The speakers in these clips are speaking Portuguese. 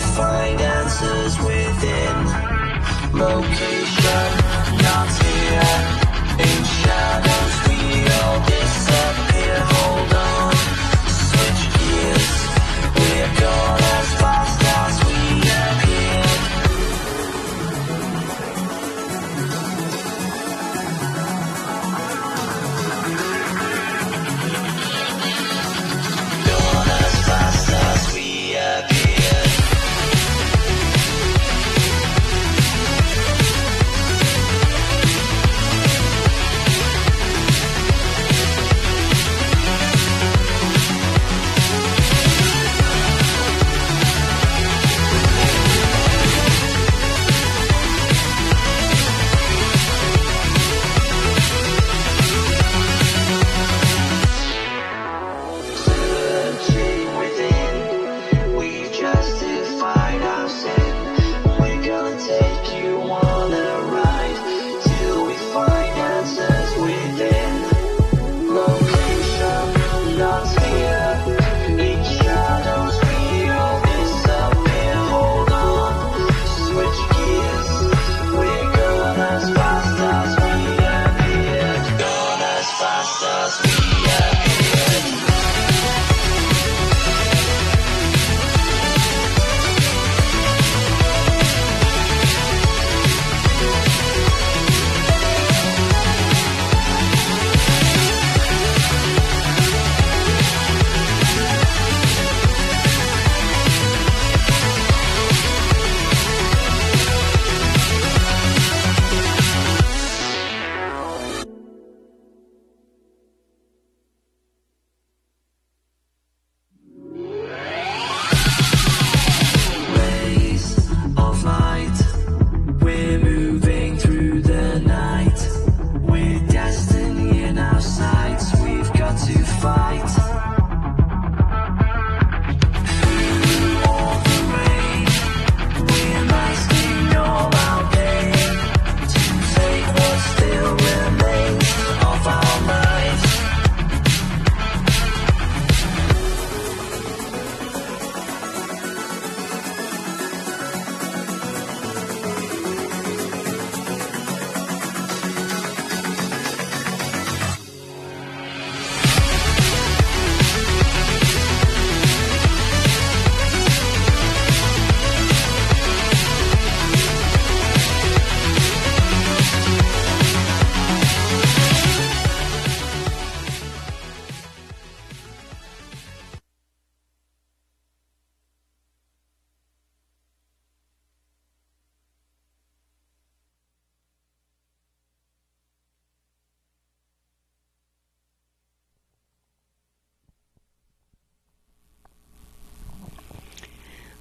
find answers within. Location not here. In shadows we all disappear. Hold on, switch gears. We're gone as fast as we appeared. Gone as fast as we appeared.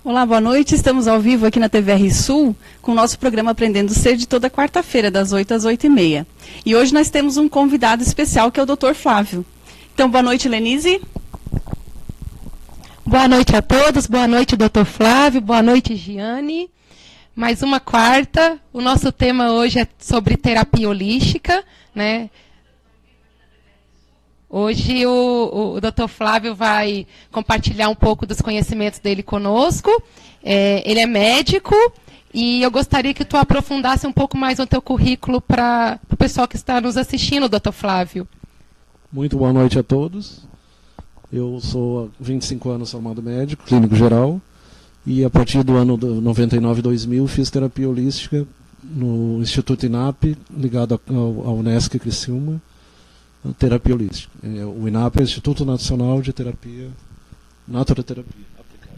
Olá, boa noite. Estamos ao vivo aqui na TVR Sul com o nosso programa Aprendendo Ser de toda quarta-feira, das 8 às 8h30. E hoje nós temos um convidado especial que é o Dr. Flávio. Então, boa noite, Lenise. Boa noite a todos, boa noite, Dr. Flávio, boa noite, Giane. Mais uma quarta. O nosso tema hoje é sobre terapia holística, né? Hoje o Dr. Flávio vai compartilhar um pouco dos conhecimentos dele conosco. Ele é médico e eu gostaria que tu aprofundasse um pouco mais no teu currículo para o pessoal que está nos assistindo, Dr. Flávio. Muito boa noite a todos. Eu sou há 25 anos formado médico, clínico geral, e a partir do ano 99-2000 fiz terapia holística no Instituto INAP, ligado ao Unesc Criciúma. Terapia holística. O INAP é o Instituto Nacional de Terapia, Naturoterapia aplicada.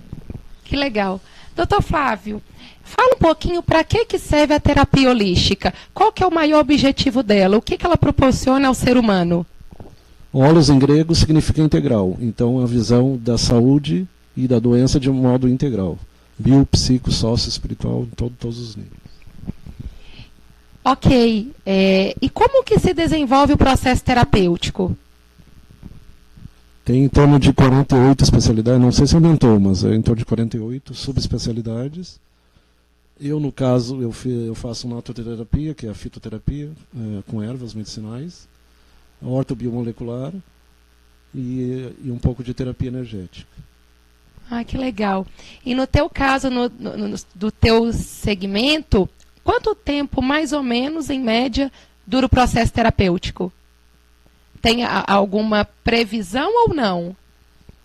Que legal. Doutor Flávio, fala um pouquinho para que serve a terapia holística. Qual que é o maior objetivo dela? O que ela proporciona ao ser humano? Holos em grego significa integral. Então, a visão da saúde e da doença de um modo integral. Bio, psico, sócio, espiritual, em todos os níveis. Ok. E como que se desenvolve o processo terapêutico? Tem em torno de 48 especialidades, não sei se aumentou, mas é em torno de 48 subespecialidades. Eu, no caso, eu faço naturoterapia, que é a fitoterapia, com ervas medicinais, a ortobiomolecular e um pouco de terapia energética. Ah, que legal. E no teu caso, do teu segmento, quanto tempo, mais ou menos, em média, dura o processo terapêutico? Tem alguma previsão ou não?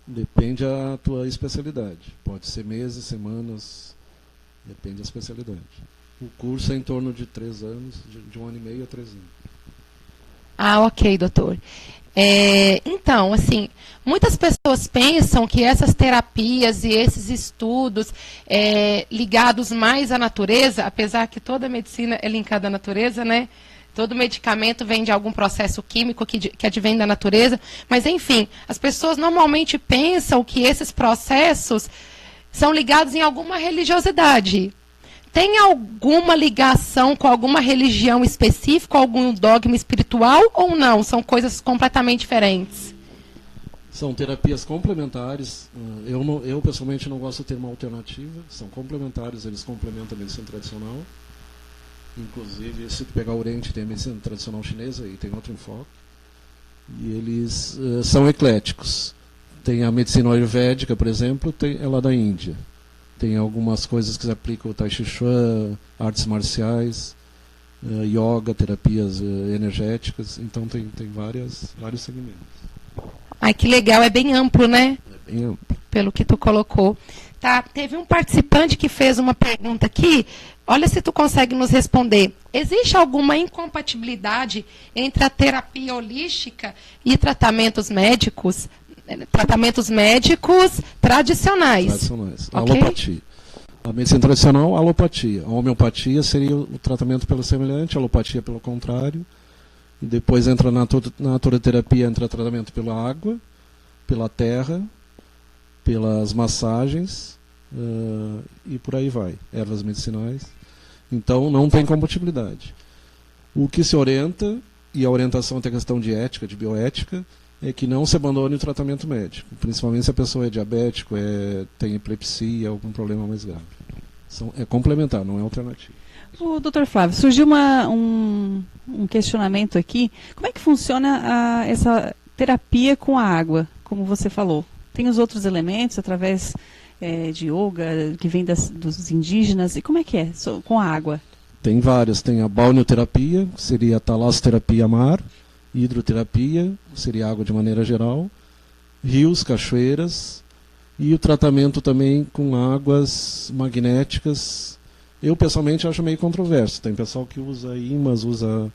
Depende da tua especialidade. Pode ser meses, semanas, depende da especialidade. O curso é em torno de 3 anos, de 1 ano e meio a 3 anos. Ah, ok, doutor. Então, assim, muitas pessoas pensam que essas terapias e esses estudos ligados mais à natureza, apesar que toda medicina é linkada à natureza, né? Todo medicamento vem de algum processo químico que advém da natureza, mas, enfim, as pessoas normalmente pensam que esses processos são ligados em alguma religiosidade. Tem alguma ligação com alguma religião específica, algum dogma espiritual ou não? São coisas completamente diferentes? São terapias complementares. Eu pessoalmente não gosto do termo alternativa. São complementares, eles complementam a medicina tradicional. Inclusive, se tu pegar o Oriente, tem a medicina tradicional chinesa e tem outro enfoque. E eles são ecléticos. Tem a medicina ayurvédica, por exemplo, ela é da Índia. Tem algumas coisas que se aplicam, o Tai Chi Chuan, artes marciais, yoga, terapias energéticas. Então tem vários segmentos. Ai, que legal, é bem amplo, né? É bem amplo. Pelo que tu colocou. Tá, teve um participante que fez uma pergunta aqui. Olha se tu consegue nos responder. Existe alguma incompatibilidade entre a terapia holística e tratamentos médicos? Tratamentos médicos tradicionais. Tradicionais. Okay? Alopatia. A medicina tradicional, alopatia. A homeopatia seria o tratamento pelo semelhante, a alopatia pelo contrário. E depois entra na naturoterapia, entra tratamento pela água, pela terra, pelas massagens e por aí vai. Ervas medicinais. Então não tem compatibilidade. O que se orienta, e a orientação tem a questão de ética, de bioética, é que não se abandone o tratamento médico, principalmente se a pessoa é diabético, tem epilepsia, algum problema mais grave. É complementar, não é alternativo. O doutor Flávio, surgiu um questionamento aqui. Como é que funciona essa terapia com a água, como você falou? Tem os outros elementos, através de yoga, que vem dos indígenas, e como é que é com a água? Tem várias, tem a balneoterapia, que seria a talassoterapia mar, hidroterapia, seria água de maneira geral, rios, cachoeiras, e o tratamento também com águas magnéticas. Eu pessoalmente acho meio controverso. Tem pessoal que usa ímãs, usa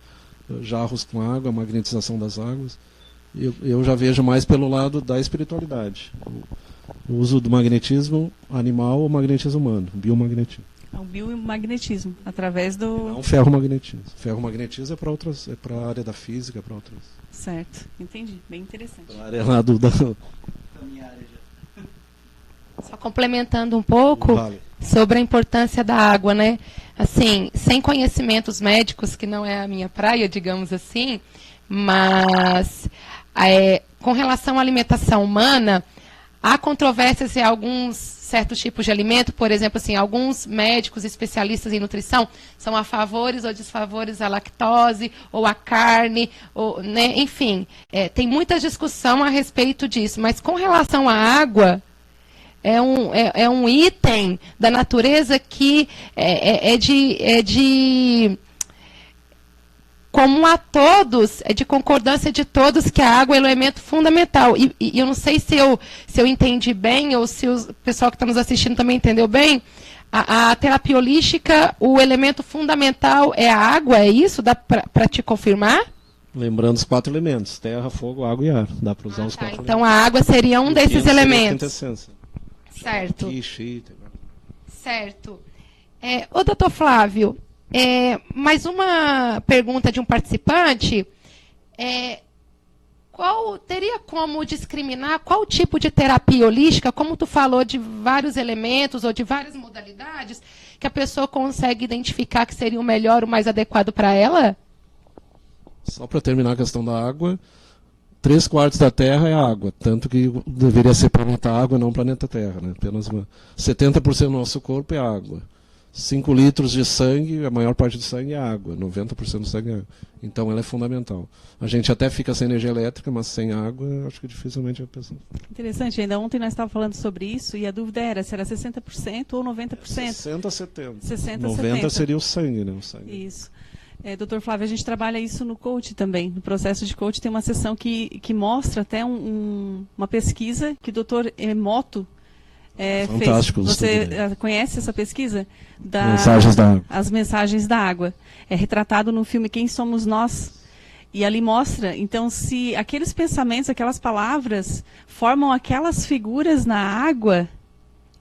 jarros com água, magnetização das águas. Eu já vejo mais pelo lado da espiritualidade. O uso do magnetismo animal ou magnetismo humano, biomagnetismo. O biomagnetismo, através do... Não ferromagnetismo. Ferromagnetismo é para a área da física, para outras... Certo, entendi. Bem interessante. Para a área lá da minha área já. Só complementando um pouco sobre a importância da água, né? Assim, sem conhecimentos médicos, que não é a minha praia, digamos assim, mas com relação à alimentação humana, há controvérsias em alguns certos tipos de alimento, por exemplo, assim, alguns médicos especialistas em nutrição são a favores ou desfavores à lactose ou à carne, ou, né, enfim, tem muita discussão a respeito disso, mas com relação à água, é um item da natureza que é de comum a todos, é de concordância de todos que a água é um elemento fundamental. E eu não sei se eu entendi bem, ou se o pessoal que está nos assistindo também entendeu bem. A terapia holística, o elemento fundamental é a água, é isso? Dá para te confirmar? Lembrando os 4 elementos: terra, fogo, água e ar. Dá para usar os 4 elementos. Então a água seria um desses elementos. Certo. Certo. Ô, doutor Flávio, mais uma pergunta de um participante. Teria como discriminar qual tipo de terapia holística, como tu falou de vários elementos ou de várias modalidades, que a pessoa consegue identificar que seria o melhor, o mais adequado para ela? Só para terminar a questão da água, 3/4 da Terra é água, tanto que deveria ser planeta água, não planeta Terra, né? Apenas 70% do nosso corpo é água. 5 litros de sangue, a maior parte do sangue é água, 90% do sangue é água. Então ela é fundamental. A gente até fica sem energia elétrica, mas sem água, acho que dificilmente a pessoa. Interessante, ainda ontem nós estávamos falando sobre isso e a dúvida era se era 60% ou 90%. 60 a 70. 60 a 90 70. seria o sangue, né? O sangue. Isso. Doutor Flávio, a gente trabalha isso no coach também. No processo de coach tem uma sessão que mostra até uma pesquisa que o doutor Emoto Fantástico. fez. Você conhece essa pesquisa? Mensagens da água. As mensagens da água. É retratado no filme Quem Somos Nós. E ali mostra, então, se aqueles pensamentos, aquelas palavras formam aquelas figuras na água,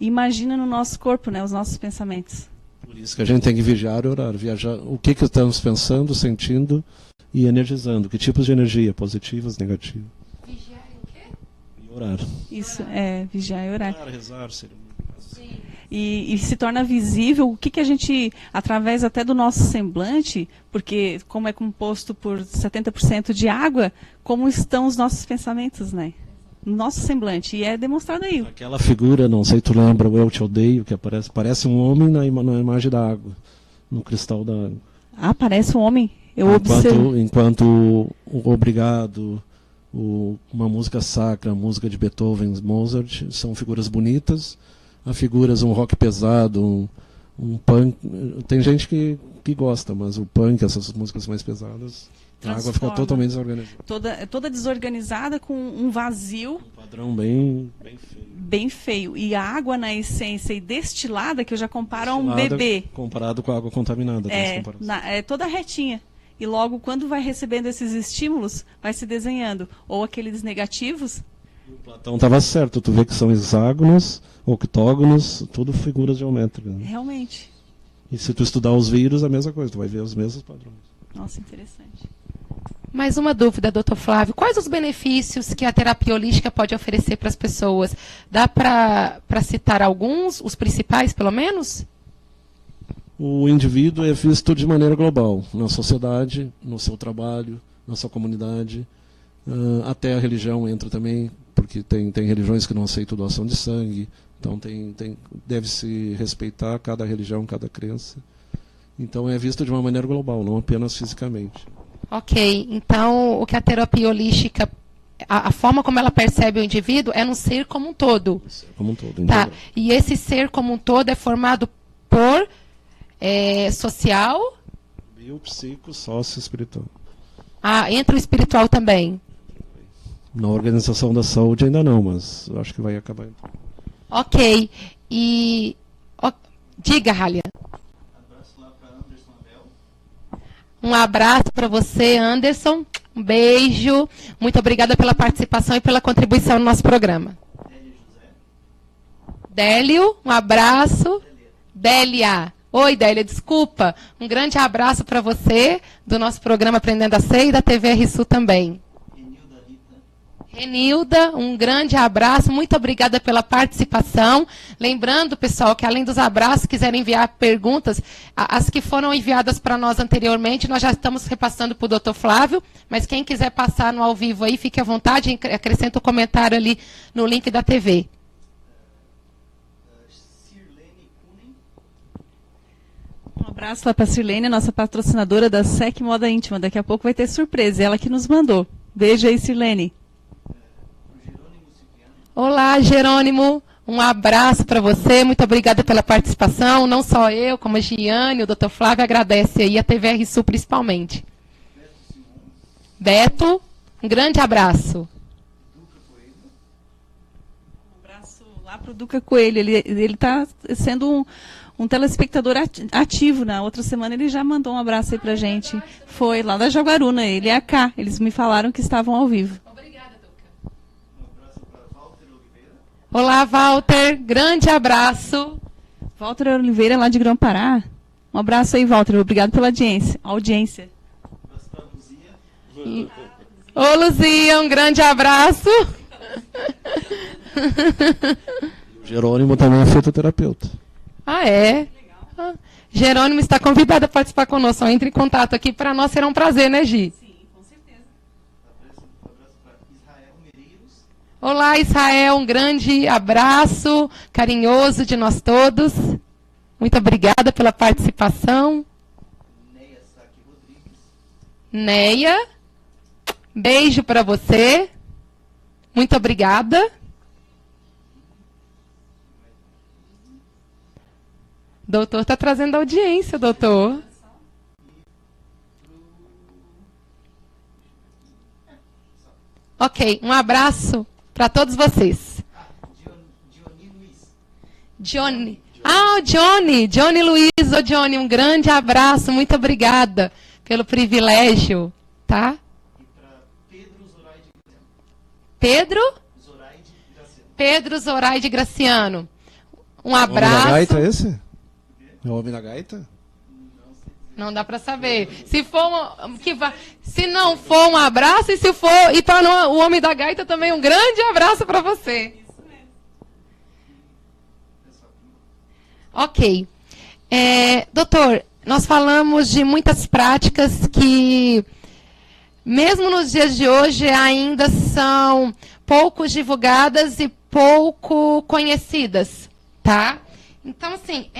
imagina no nosso corpo, né, os nossos pensamentos. Por isso que a gente tem que vigiar e orar. Viajar, o que estamos pensando, sentindo e energizando. Que tipos de energia? Positivas, negativas. Vigiar e o quê? E orar. Isso, vigiar e orar. Orar, rezar, seria E se torna visível o que a gente, através até do nosso semblante, porque como é composto por 70% de água, como estão os nossos pensamentos, né? No nosso semblante. E é demonstrado aí. Aquela figura, não sei se tu lembra, o Eu Te Odeio, que parece um homem na imagem da água, no cristal da água. Ah, parece um homem. Eu observo. Enquanto o Obrigado, uma música sacra, a música de Beethoven, Mozart, são figuras bonitas. Há figuras, um rock pesado, um punk. Tem gente que gosta, mas o punk, essas músicas mais pesadas, a água fica totalmente desorganizada. Toda desorganizada, com um vazio. Um padrão bem feio. Bem feio. E a água, na essência, e destilada, que eu já comparo a um bebê. Comparado com a água contaminada. É toda retinha. E logo, quando vai recebendo esses estímulos, vai se desenhando. Ou aqueles negativos. O Platão estava certo, tu vê que são hexágonos, octógonos, tudo figuras geométricas. Né? Realmente. E se tu estudar os vírus, a mesma coisa, tu vai ver os mesmos padrões. Nossa, interessante. Mais uma dúvida, doutor Flávio. Quais os benefícios que a terapia holística pode oferecer para as pessoas? Dá para citar alguns, os principais, pelo menos? O indivíduo é visto de maneira global, na sociedade, no seu trabalho, na sua comunidade. Até a religião entra também, porque tem religiões que não aceitam doação de sangue. Então deve-se respeitar cada religião, cada crença. Então é visto de uma maneira global, não apenas fisicamente. Ok, então o que a terapia holística, a forma como ela percebe o indivíduo é no ser como um todo. Ser como um todo. Tá. E esse ser como um todo é formado por social? Bio, psico, sócio, espiritual. Entra o espiritual também. Na Organização da Saúde ainda não, mas eu acho que vai acabar. Ok. Diga, Halia. Um abraço para você, Anderson. Um beijo. Muito obrigada pela participação e pela contribuição no nosso programa. Délio, um abraço. Délia. Oi, Délia, desculpa. Um grande abraço para você, do nosso programa Aprendendo a Ser e da TV RSU também. Renilda, um grande abraço, muito obrigada pela participação. Lembrando, pessoal, que além dos abraços, quiserem enviar perguntas, as que foram enviadas para nós anteriormente, nós já estamos repassando para o doutor Flávio, mas quem quiser passar no ao vivo aí, fique à vontade, acrescenta o comentário ali no link da TV. Um abraço lá para a Sirlene, nossa patrocinadora da SEC Moda Íntima. Daqui a pouco vai ter surpresa, ela que nos mandou. Beijo aí, Sirlene. Olá, Jerônimo. Um abraço para você. Muito obrigada pela participação. Não só eu, como a Giane, o Dr. Flávio agradece aí, a TV RSU principalmente. Beto, um grande abraço. Um abraço lá para o Duca Coelho. Ele está sendo um telespectador ativo. Na outra semana ele já mandou um abraço aí para a gente. Foi lá da Jaguaruna, ele é cá. Eles me falaram que estavam ao vivo. Olá, Walter. Grande abraço. Walter Oliveira, lá de Grão-Pará. Um abraço aí, Walter. Obrigado pela audiência. Ô, Luzia, um grande abraço. O Jerônimo também é fitoterapeuta. É? Jerônimo está convidado a participar conosco. Entre em contato aqui. Para nós será um prazer, né, Gi? Olá, Israel, um grande abraço carinhoso de nós todos. Muito obrigada pela participação. Neia, beijo para você. Muito obrigada. Doutor está trazendo audiência, doutor. Ok, um abraço para todos vocês. Johnny. Ah, o Johnny. Johnny Luiz, ô Johnny, um grande abraço. Muito obrigada pelo privilégio, tá? Pedro? Pedro Zoraide Graciano. Um abraço. O homem da gaita é esse? É o homem da gaita? Não dá para saber. Se não for um abraço, e se for, e para o homem da gaita também um grande abraço para você. Ok. Doutor, nós falamos de muitas práticas que, mesmo nos dias de hoje, ainda são pouco divulgadas e pouco conhecidas, tá? Então, assim,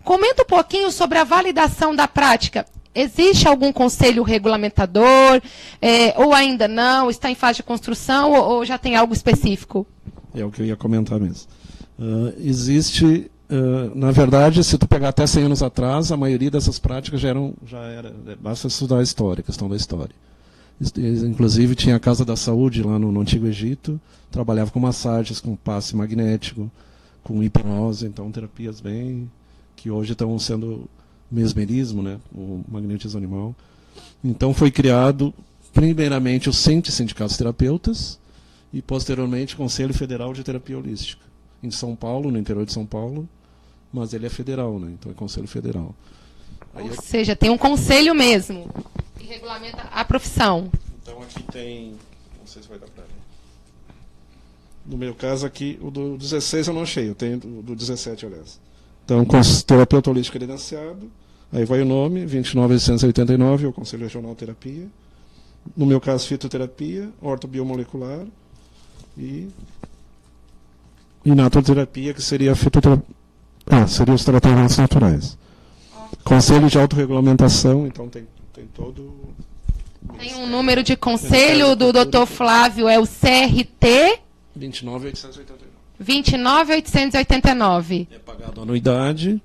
comenta um pouquinho sobre a validação da prática. Existe algum conselho regulamentador, ou ainda não, está em fase de construção, ou já tem algo específico? É o que eu ia comentar mesmo. Existe, na verdade, se tu pegar até 100 anos atrás, a maioria dessas práticas já era, basta estudar a história, a questão da história. Inclusive tinha a Casa da Saúde lá no Antigo Egito, trabalhava com massagens, com passe magnético, com hipnose, então terapias bem que hoje estão sendo mesmerismo, né, o magnetismo animal. Então foi criado primeiramente os sindicatos terapeutas e posteriormente o Conselho Federal de Terapia Holística em São Paulo, no interior de São Paulo, mas ele é federal, né, então é Conselho Federal. Ou seja, tem um conselho mesmo que regulamenta a profissão. Então aqui tem, não sei se vai dar para ver. No meu caso aqui, o do 16 eu não achei, eu tenho do 17, aliás. Então, terapeuta holístico credenciado, aí vai o nome, 29.889, é o Conselho Regional de Terapia. No meu caso, fitoterapia, ortobiomolecular e naturoterapia, que seria a fitoterapia. Seria os tratamentos naturais. Conselho de autorregulamentação, então tem todo... Tem um número de conselho do Dr. Flávio, é o CRT... 29.889. 29.889. É pagado anuidade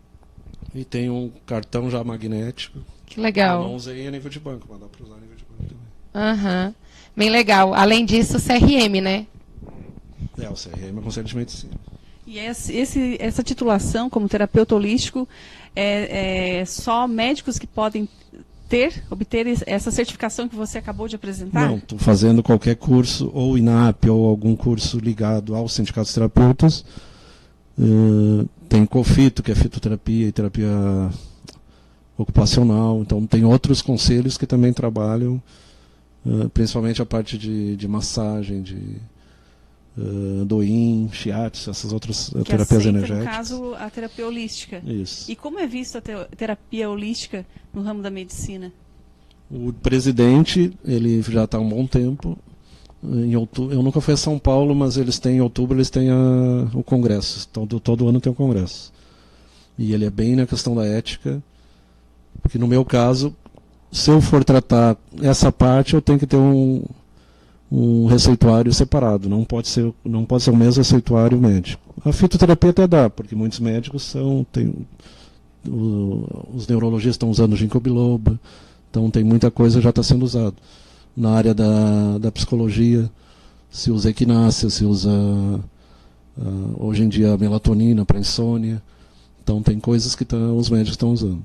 e tem um cartão já magnético. Que legal. Eu não usei a nível de banco, mas dá para usar a nível de banco também. Aham. Bem legal. Além disso, o CRM, né? O CRM é o Conselho de Medicina. E essa titulação como terapeuta holístico é só médicos que podem obter essa certificação que você acabou de apresentar? Não, estou fazendo qualquer curso, ou INAP, ou algum curso ligado aos sindicatos terapeutas. Tem COFITO, que é fitoterapia e terapia ocupacional. Então, tem outros conselhos que também trabalham, principalmente a parte de massagem, de doin, shiatsu, essas outras terapias energéticas. No caso, a terapia holística. Isso. E como é vista a terapia holística no ramo da medicina? O presidente, ele já está há um bom tempo. Em outubro, eu nunca fui a São Paulo, mas em outubro eles têm o congresso. Então, todo ano tem um congresso. E ele é bem na questão da ética, porque no meu caso, se eu for tratar essa parte, eu tenho que ter um receituário separado, não pode ser o mesmo receituário médico. A fitoterapia até dá, porque muitos médicos os neurologistas estão usando ginkgo biloba, então tem muita coisa que já está sendo usado. Na área da psicologia, se usa equinácea, se usa hoje em dia a melatonina para insônia, então tem coisas que os médicos estão usando.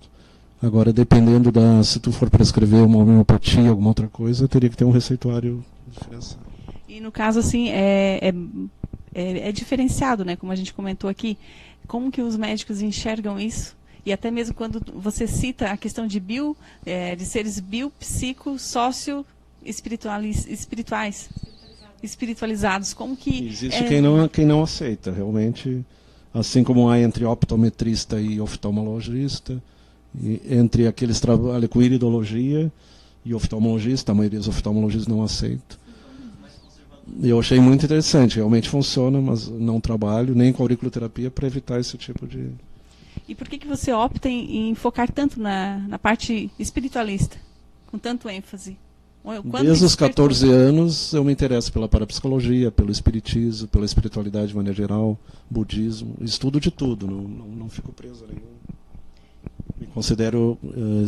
Agora, dependendo se tu for prescrever uma homeopatia, alguma outra coisa, teria que ter um receituário diferenciado. E no caso, assim, é diferenciado, né? Como a gente comentou aqui. Como que os médicos enxergam isso? E até mesmo quando você cita a questão de seres biopsico, sócio, espiritualizados. Como que... Existe quem não aceita, realmente, assim como há entre optometrista e oftalmologista, e entre aqueles que trabalham com iridologia e oftalmologista, a maioria dos oftalmologistas não aceita. Eu achei muito interessante, realmente funciona, mas não trabalho nem com auriculoterapia para evitar esse tipo de... E por que você opta em focar tanto na parte espiritualista, com tanto ênfase? Quando Desde os despertou? 14 anos eu me interesso pela parapsicologia, pelo espiritismo, pela espiritualidade de maneira geral, budismo, estudo de tudo, não fico preso a nenhum. Me considero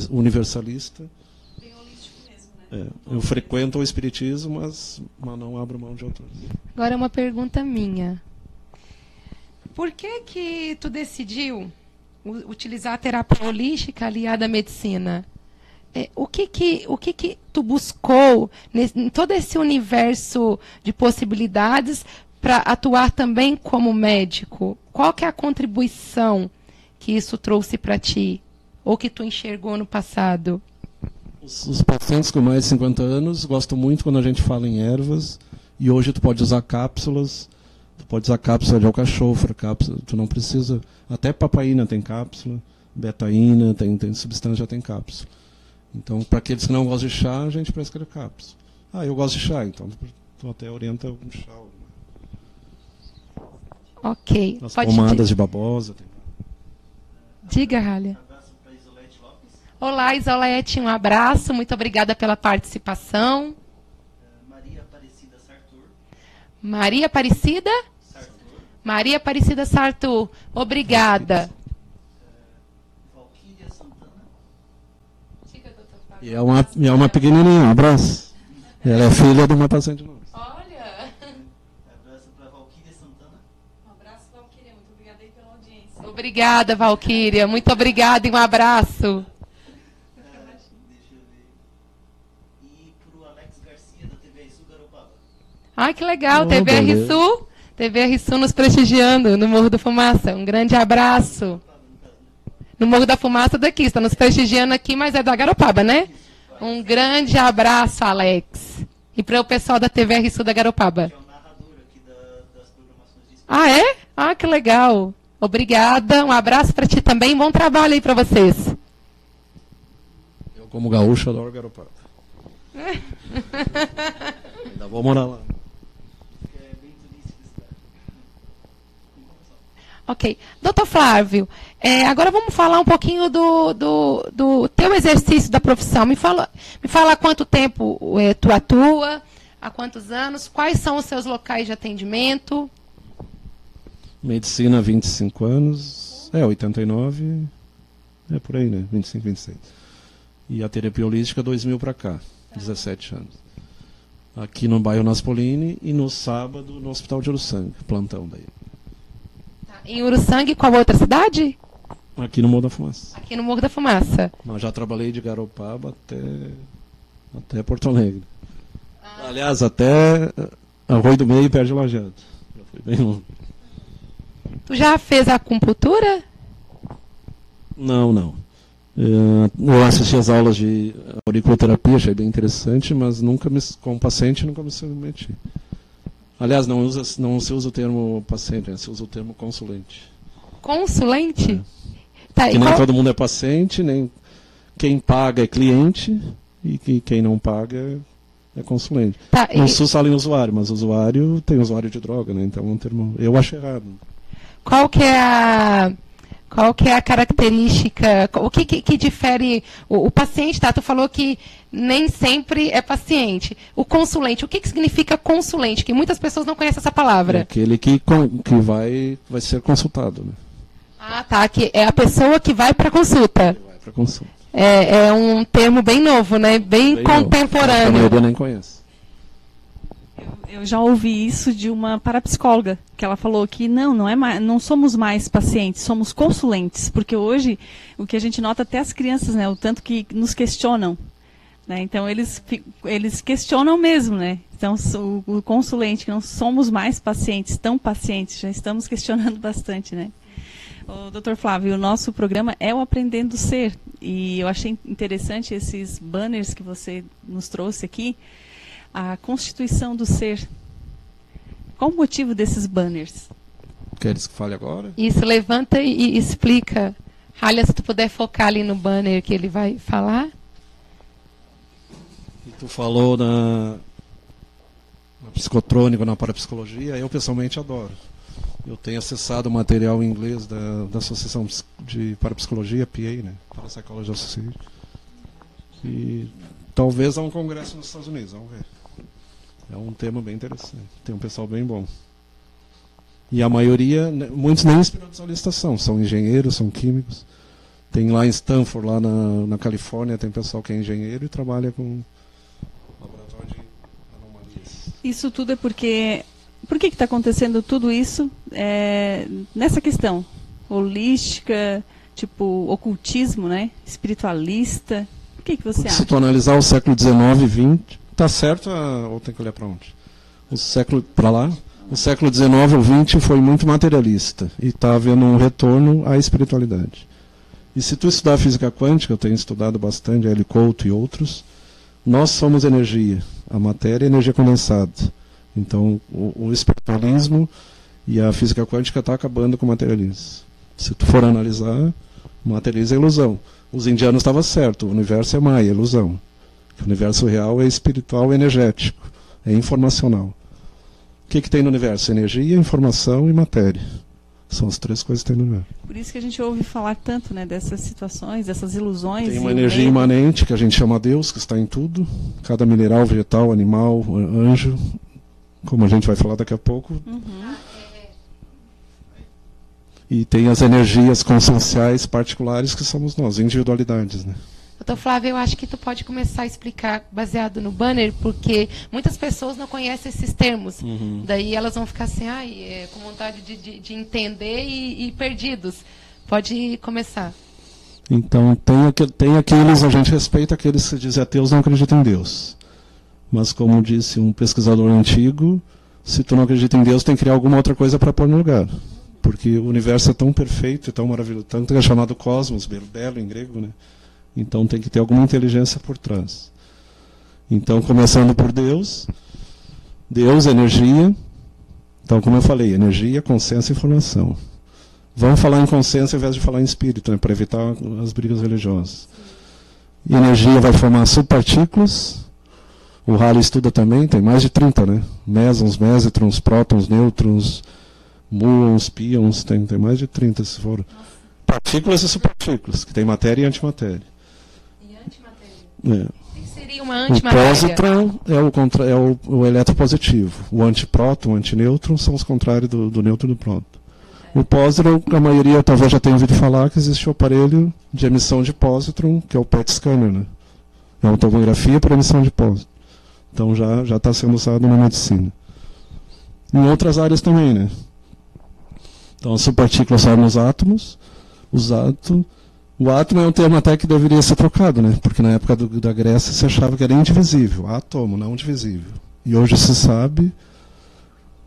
universalista. Bem holístico mesmo, né? Eu frequento o espiritismo, mas não abro mão de outros. Agora uma pergunta minha. Por que tu decidiu utilizar a terapia holística aliada à medicina? O que tu buscou em todo esse universo de possibilidades para atuar também como médico? Qual que é a contribuição que isso trouxe para ti? Ou que tu enxergou no passado? Os pacientes com mais de 50 anos gostam muito quando a gente fala em ervas, e hoje tu pode usar cápsulas, tu pode usar cápsula de alcachofra, cápsula, tu não precisa, até papaína tem cápsula, betaína, tem substância, já tem cápsula. Então, para aqueles que não gostam de chá, a gente prescreve cápsula. Eu gosto de chá, então tu até orienta um chá. Ok. As Pode pomadas de babosa. Diga, Rália. Olá, Isolete, um abraço, muito obrigada pela participação. Maria Aparecida Sartur. Maria Aparecida? Maria Aparecida Sartur, obrigada. Valquíria Santana. E é uma pequenininha, um abraço. Ela é filha de uma paciente nossa. Olha. Abraço para Valquíria Santana. Um abraço, Valquíria. Muito obrigada aí pela audiência. Obrigada, Valquíria, muito obrigada e um abraço. Deixa eu ver. E para o Alex Garcia, da TV Sul Garopaba. Ai, que legal, Oh, TVR beleza. Sul. TVR Sul nos prestigiando no Morro da Fumaça. Um grande abraço. No Morro da Fumaça daqui, está nos prestigiando aqui, mas é da Garopaba, né? Um grande abraço, Alex. E para o pessoal da TVR Sul da Garopaba. É o narrador aqui das programações de esporte. Ah, é? Ah, que legal. Obrigada, um abraço para ti também. Bom trabalho aí para vocês. Eu, como gaúcho, adoro Garopaba. Ainda vou morar lá. É bem turística a cidade. Ok. Doutor Flávio, agora vamos falar um pouquinho do teu exercício da profissão. Me fala há quanto tempo tu atua, há quantos anos, quais são os seus locais de atendimento? Medicina, 25 anos. 89. É por aí, né? 25, 26. E a terapia holística, 2000 para cá. 17 anos. Aqui no bairro Naspolini e no sábado no Hospital de Uruçanga. Plantão daí. Em Uruçanga e qual outra cidade? Aqui no Morro da Fumaça. Aqui no Morro da Fumaça. Mas já trabalhei de Garopaba até Porto Alegre. Aliás, até Arroio do Meio, perto de Lajeado. Já foi bem longe. Tu já fez a acupuntura? Não. Eu assisti as aulas de auriculoterapia, achei bem interessante, mas como paciente nunca me submeti. Aliás, não se usa o termo paciente, se usa o termo consulente. Consulente? Tá, Que e nem qual- todo mundo é paciente, nem quem paga é cliente e quem não paga é consulente. tá, No e SUS fala em usuário, mas usuário tem usuário de droga, né? Então é um termo. Eu acho errado. qual que é a característica, o que difere o paciente, tá? Tu falou que nem sempre é paciente. O consulente, o que significa consulente? Que muitas pessoas não conhecem essa É palavra. aquele que vai ser consultado, né? Ah, tá, que é a pessoa que vai para consulta. Ele vai para consulta. É um termo bem novo, né? Bem Bem novo. A contemporâneo. maioria nem conhece. Eu já ouvi isso de uma parapsicóloga, que ela falou que não somos mais pacientes, somos consulentes, porque hoje o que a gente nota até as crianças, né, o tanto que nos questionam, né? Então eles questionam mesmo, né? Então o consulente, que não somos mais pacientes, tão pacientes, já estamos questionando bastante, né? O Dr. Flávio, o nosso programa é o Aprendendo a Ser, e eu achei interessante esses banners que você nos trouxe aqui. A constituição do ser. Qual o motivo desses banners? Queres que fale agora? Isso, levanta e explica. Rália, se tu puder focar ali no banner que ele vai falar. E tu falou na psicotrônica, na parapsicologia, eu pessoalmente adoro. Eu tenho acessado o material em inglês da Associação de Parapsicologia, PA, né? Parapsychology Association. E talvez há um congresso nos Estados Unidos, vamos ver. É um tema bem interessante. Tem um pessoal bem bom. E a maioria, muitos nem espiritualistas são engenheiros, são químicos. Tem lá em Stanford, lá na Califórnia, tem pessoal que é engenheiro e trabalha com laboratório de anomalias. Isso tudo é porque... Por que está acontecendo tudo isso nessa questão holística, tipo ocultismo, né? Espiritualista? O que você acha? Se tu analisar o século XIX e XX, tá certo ou tem que olhar para onde? O século XIX ou XX foi muito materialista e está havendo um retorno à espiritualidade. E se tu estudar física quântica, eu tenho estudado bastante, L. Couto e outros, nós somos energia, a matéria é energia condensada. Então, o espiritualismo e a física quântica está acabando com o materialismo. Se tu for analisar, o materialismo é ilusão. Os indianos estavam certos, o universo é Maya, é ilusão. O universo real é espiritual, energético, é informacional. O que tem no universo? Energia, informação e matéria. São as três coisas que tem no universo. Por isso que a gente ouve falar tanto, né, dessas situações, dessas ilusões. Tem uma energia imanente que a gente chama Deus, que está em tudo. Cada mineral, vegetal, animal, anjo, como a gente vai falar daqui a pouco. Uhum. E tem as energias conscienciais particulares que somos nós, individualidades, né? Doutor Flávio, eu acho que tu pode começar a explicar baseado no banner, porque muitas pessoas não conhecem esses termos. Uhum. Daí elas vão ficar assim, com vontade de entender e perdidos. Pode começar. Então, tem aqueles, a gente respeita aqueles que dizem ateus não acreditam em Deus. Mas, como disse um pesquisador antigo, se tu não acredita em Deus, tem que criar alguma outra coisa para pôr no lugar. Porque o universo é tão perfeito e tão maravilhoso, tanto que é chamado cosmos, belo em grego, né? Então tem que ter alguma inteligência por trás. Então, começando por Deus, energia. Então, como eu falei, energia, consciência e informação. Vamos falar em consciência ao invés de falar em espírito, né, para evitar as brigas religiosas. E energia vai formar subpartículas. O Halley estuda também, tem mais de 30, né? Mesons, mésitrons, prótons, nêutrons, muons, pions, tem mais de 30 se for. Partículas e subpartículas, que tem matéria e antimatéria. E antimatéria? É. O que seria uma O antimatéria? pósitron é o eletropositivo. O antipróton, o antinêutron são os contrários do nêutron e do próton. O pósitron, a maioria talvez já tenha ouvido falar que existe o aparelho de emissão de pósitron, que é o PET scanner, né? É uma tomografia para emissão de pósitron. Então já está sendo usado na medicina. Em outras áreas também, né? Então as subpartículas são nos átomos. O átomo é um termo até que deveria ser trocado, né? Porque na época da Grécia se achava que era indivisível. Átomo, não divisível. E hoje se sabe,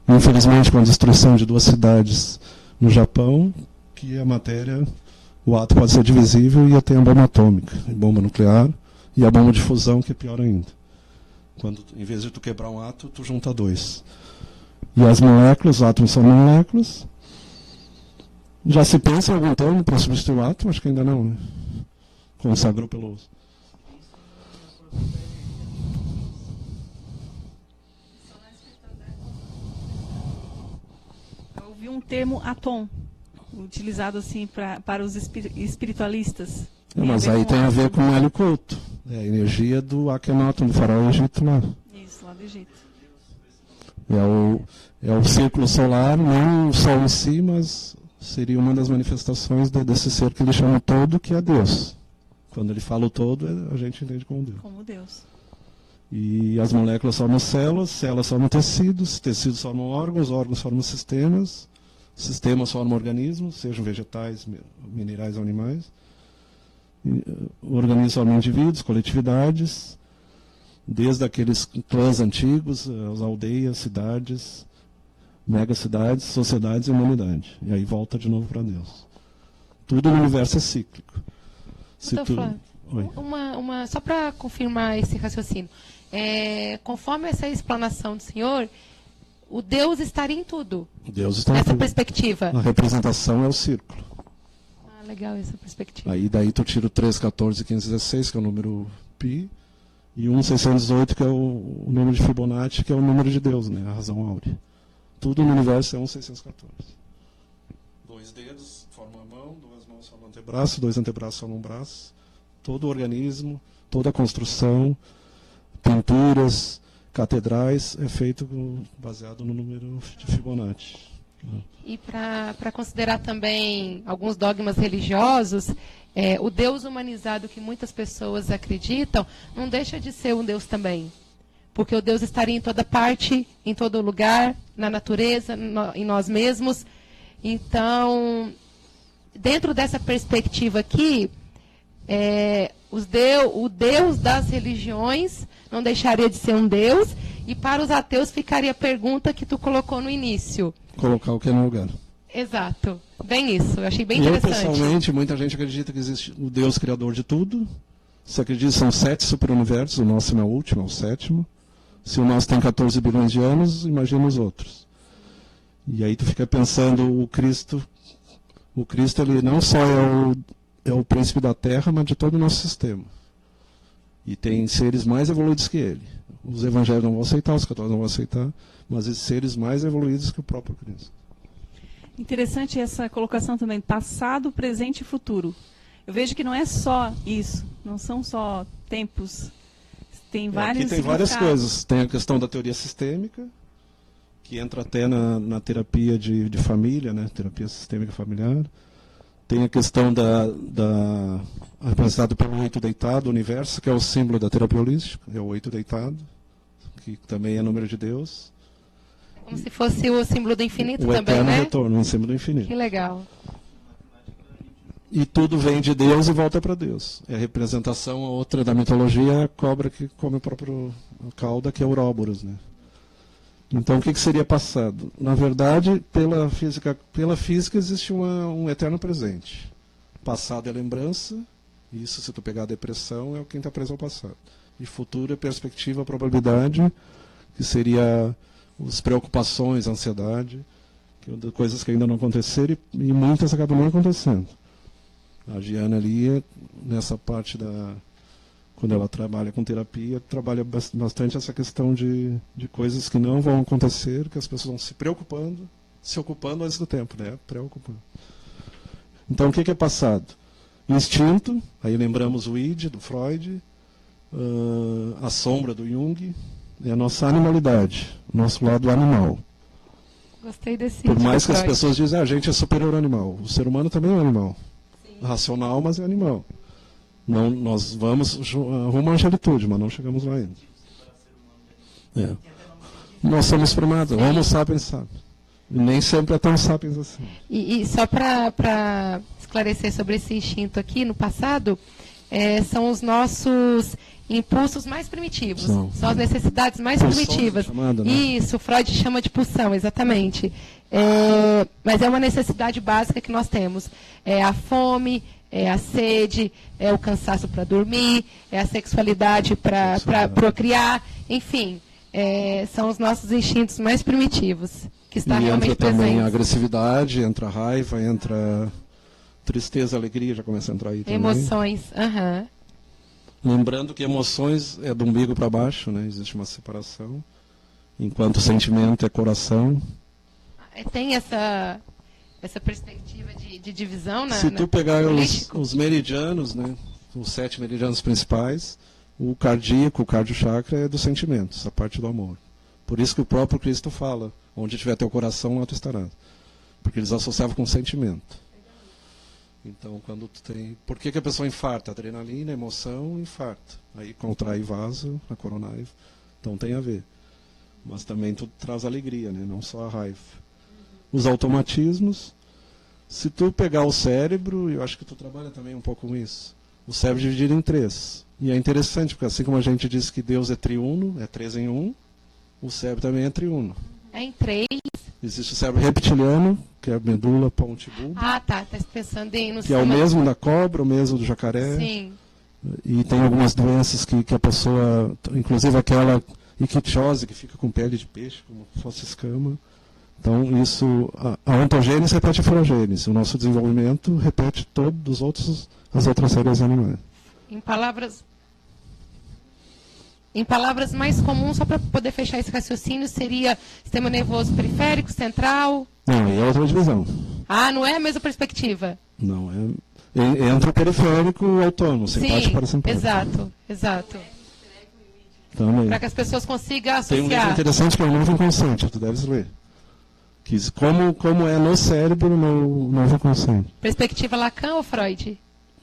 infelizmente com a destruição de 2 cidades no Japão, que a matéria, o átomo pode ser divisível e tem a bomba atômica, a bomba nuclear e a bomba de fusão, que é pior ainda. Quando, em vez de tu quebrar um átomo, tu junta 2. E as moléculas, os átomos são moléculas. Já se pensa em algum termo para substituir o átomo? Acho que ainda não, né? Consagrou Peloso. Eu ouvi um termo atom, utilizado assim para os espiritualistas. Mas aí tem a ver com o Hélio Couto. É a energia do Akhenaton, do faraó Egito lá. Isso, lá do Egito. É o círculo solar, não o Sol em si, mas seria uma das manifestações desse ser que ele chama todo, que é Deus. Quando ele fala o todo, a gente entende como Deus. Como Deus. E as moléculas formam células formam tecidos formam órgãos formam sistemas formam organismos, sejam vegetais, minerais ou animais. Organismos formam indivíduos, coletividades, desde aqueles clãs antigos, as aldeias, cidades, megacidades, sociedades e humanidade. E aí volta de novo para Deus. Tudo no universo é cíclico. Só para confirmar esse raciocínio. Conforme essa explanação do senhor, o Deus estaria em tudo. Deus está nessa em tudo. Perspectiva. A representação é o círculo. Legal essa perspectiva. Aí daí tu tira o 3, 14, 15, 16, que é o número pi, e 1, 618, que é o número de Fibonacci, que é o número de Deus, né? A razão áurea. Tudo no universo é 1, 614. 2 dedos formam a mão, 2 mãos formam um antebraço, 2 antebraços formam um braço. Todo o organismo, toda a construção, pinturas, catedrais, é feito baseado no número de Fibonacci. E para considerar também alguns dogmas religiosos, o Deus humanizado que muitas pessoas acreditam, não deixa de ser um Deus também. Porque o Deus estaria em toda parte, em todo lugar, na natureza, em nós mesmos. Então, dentro dessa perspectiva aqui, o Deus das religiões não deixaria de ser um Deus, e para os ateus ficaria a pergunta que tu colocou no início. Colocar o que é no lugar. Exato. Bem isso, eu achei bem Eu, interessante. pessoalmente, muita gente acredita que existe o Deus criador de tudo. Se acredita que são 7 superuniversos, o nosso não é o último, é o 7º. Se o nosso tem 14 bilhões de anos, imagina os outros. E aí tu fica pensando, o Cristo ele não só é o príncipe da Terra, mas de todo o nosso sistema. E tem seres mais evoluídos que ele. Os evangélicos não vão aceitar, os católicos não vão aceitar, mas esses seres mais evoluídos que o próprio Cristo. Interessante essa colocação também, passado, presente e futuro. Eu vejo que não é só isso, não são só tempos, tem vários Aqui tem várias significados. coisas. Tem a questão da teoria sistêmica, que entra até na terapia de família, né? Terapia sistêmica familiar. Tem a questão representada pelo 8 deitado, o universo, que é o símbolo da terapia holística, é o 8 deitado, que também é número de Deus. Como se fosse o símbolo do infinito O também, eterno né? retorno, um símbolo do infinito. Que legal. E tudo vem de Deus e volta para Deus. É a representação, a outra da mitologia, é a cobra que come a própria cauda, que é o Ouroboros, né? Então, o que seria passado? Na verdade, pela física existe um eterno presente. Passado é lembrança, isso, se tu pegar a depressão, é quem está preso ao passado. E futuro é perspectiva, probabilidade, que seria as preocupações, a ansiedade, coisas que ainda não aconteceram e muitas acabam não acontecendo. A Giana ali, nessa parte quando ela trabalha com terapia, trabalha bastante essa questão de coisas que não vão acontecer, que as pessoas vão se ocupando antes do tempo, né? Preocupando. Então, o que é passado? Instinto, aí lembramos o id, do Freud, a sombra, do Jung, e a nossa animalidade, o nosso lado animal. Gostei desse. Por mais que as Freud. pessoas dizem, a gente é superior ao animal. O ser humano também é um animal. Racional, mas é animal. Não, nós vamos rumo à angelitude, mas não chegamos lá ainda. É. Nós somos primatas, homo sapiens sapiens. E nem sempre é tão sapiens assim. E só para esclarecer sobre esse instinto aqui, no passado, são os nossos impulsos mais primitivos. São as necessidades mais Pulsões, primitivas. chamada, né? Isso, Freud chama de pulsão, exatamente. Mas é uma necessidade básica que nós temos. É a fome, é a sede, é o cansaço para dormir, é a sexualidade para procriar, enfim, são os nossos instintos mais primitivos, que está E realmente entra também presentes. a agressividade, entra a raiva, entra tristeza, alegria, já começa a entrar aí também. Emoções, aham. Lembrando que emoções é do umbigo para baixo, né? Existe uma separação. Enquanto o sentimento é coração. Tem essa perspectiva de divisão, né? Se tu pegar os meridianos, né? Os 7 meridianos principais, o cardíaco, o cardiochakra é dos sentimentos, a parte do amor. Por isso que o próprio Cristo fala, onde tiver teu coração, lá tu estarás. Porque eles associavam com sentimento. Então, quando tu tem... Por que a pessoa infarta? Adrenalina, emoção, infarta. Aí contrai vaso, a coronária. Então tem a ver. Mas também tu traz alegria, né? Não só a raiva. Os automatismos. Se tu pegar o cérebro, eu acho que tu trabalha também um pouco com isso. O cérebro é dividido em 3. E é interessante, porque assim como a gente diz que Deus é triuno, é 3 em 1, o cérebro também é triuno. É em 3. Existe o cérebro reptiliano, que é a medula, ponte e bulbo, Ah, tá. Tá pensando em... No que é o mesmo da cobra, o mesmo do jacaré. Sim. E tem algumas doenças que a pessoa, inclusive aquela ictiose, que fica com pele de peixe, como se fosse escama. Então, isso, a ontogênese repete a filogênese. O nosso desenvolvimento repete todos as outras séries animais. Em palavras mais comuns, só para poder fechar esse raciocínio, seria sistema nervoso periférico, central. Não, aí é outra divisão. Ah, não é a mesma perspectiva? Não, entra o periférico autônomo, simpático Sim, para simpático. exato. Também. Para que as pessoas consigam Tem um livro associar. interessante que é o Novo Inconsciente, tu deves ler. Que diz como é no cérebro no Novo Inconsciente. Perspectiva Lacan ou Freud?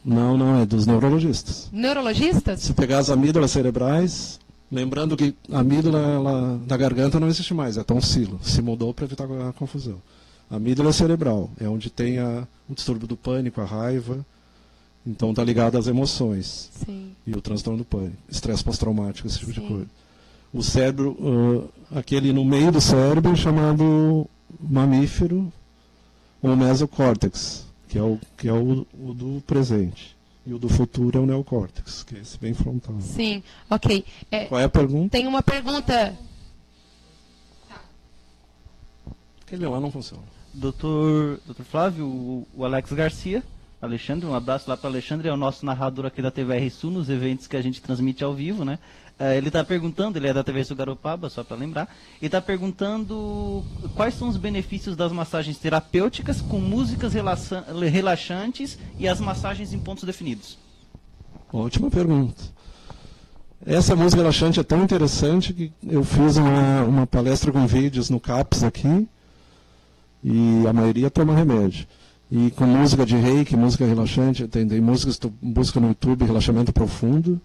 Não, é dos neurologistas. Neurologistas? Se pegar as amígdalas cerebrais, lembrando que a amígdala na garganta não existe mais, é tonsilo. Se mudou para evitar a confusão. A amígdala cerebral é onde tem o distúrbio do pânico, a raiva. Então está ligado às emoções. Sim. E o transtorno do pânico, estresse pós-traumático, esse tipo de Sim. coisa. O cérebro, aquele no meio do cérebro chamado mamífero ou mesocórtex, que é o do presente. E o do futuro é o neocórtex, que é esse bem frontal. Sim, ok. Qual é a pergunta? Tem uma pergunta. Aquele lá não funciona. Doutor Flávio, o Alex Garcia, Alexandre, um abraço lá para o Alexandre, é o nosso narrador aqui da TVR Sul, nos eventos que a gente transmite ao vivo, né? Ele está perguntando, ele é da TV Sul Garopaba, só para lembrar, e está perguntando quais são os benefícios das massagens terapêuticas com músicas relaxantes e as massagens em pontos definidos. Ótima pergunta. Essa música relaxante é tão interessante que eu fiz uma palestra com vídeos no CAPS aqui, e a maioria toma remédio. E com música de reiki, música relaxante, tem músicas que tu busca no YouTube, relaxamento profundo.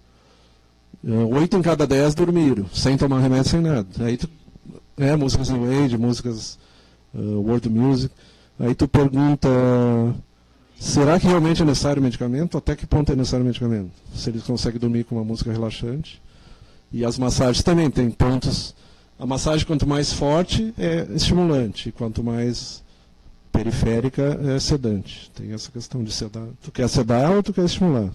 8 em cada 10 dormiram, sem tomar remédio, sem nada. Aí músicas New Age, músicas World Music. Aí tu pergunta, será que realmente é necessário medicamento? Até que ponto é necessário medicamento? Se eles conseguem dormir com uma música relaxante. E as massagens também tem pontos. A massagem, quanto mais forte, é estimulante. E quanto mais periférica, é sedante. Tem essa questão de sedar. Tu quer sedar ou tu quer estimular?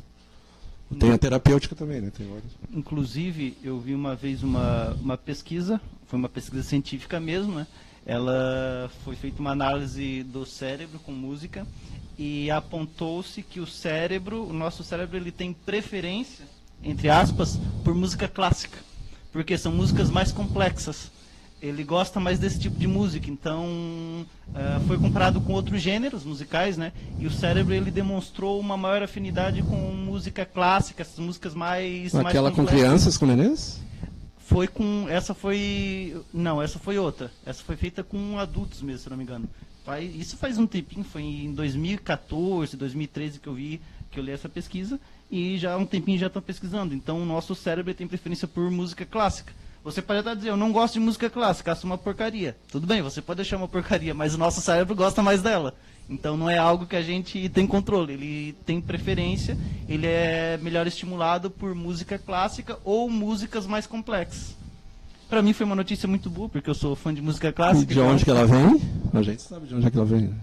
Tem a terapêutica também, né? Tem vários. Inclusive, eu vi uma vez uma pesquisa, foi uma pesquisa científica mesmo, né? Ela foi feita uma análise do cérebro com música e apontou-se que o nosso cérebro, ele tem preferência, entre aspas, por música clássica, porque são músicas mais complexas. Ele gosta mais desse tipo de música, então foi comparado com outros gêneros musicais, né? E o cérebro, ele demonstrou uma maior afinidade com música clássica, essas músicas mais Aquela mais com complexas. crianças, com nenês? Essa foi outra. Essa foi feita com adultos mesmo, se não me engano. Isso faz um tempinho, foi em 2014, 2013 que eu li essa pesquisa, e já há um tempinho já estão pesquisando. Então o nosso cérebro tem preferência por música clássica. Você pode até dizer, eu não gosto de música clássica, acho uma porcaria. Tudo bem, você pode achar uma porcaria, mas o nosso cérebro gosta mais dela. Então não é algo que a gente tem controle, ele tem preferência, ele é melhor estimulado por música clássica ou músicas mais complexas. Para mim foi uma notícia muito boa, porque eu sou fã de música E clássica. de onde que ela vem? A gente sabe de onde é que ela vem. Né?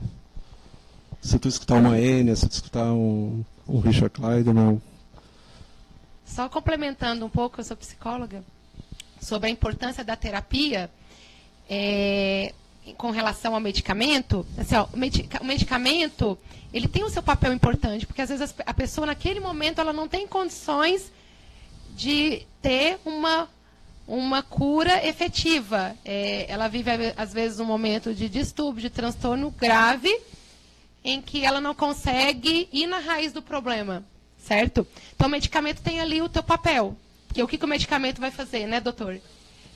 Se tu escutar uma Enya, se tu escutar um Richard Clayderman. Só complementando um pouco, eu sou psicóloga, sobre a importância da terapia com relação ao medicamento. Assim, ó, o medicamento, ele tem o seu papel importante, porque às vezes a pessoa naquele momento ela não tem condições de ter uma cura efetiva. Ela vive às vezes um momento de distúrbio, de transtorno grave, em que ela não consegue ir na raiz do problema, certo? Então o medicamento tem ali o teu papel. Que o que o medicamento vai fazer, né, doutor?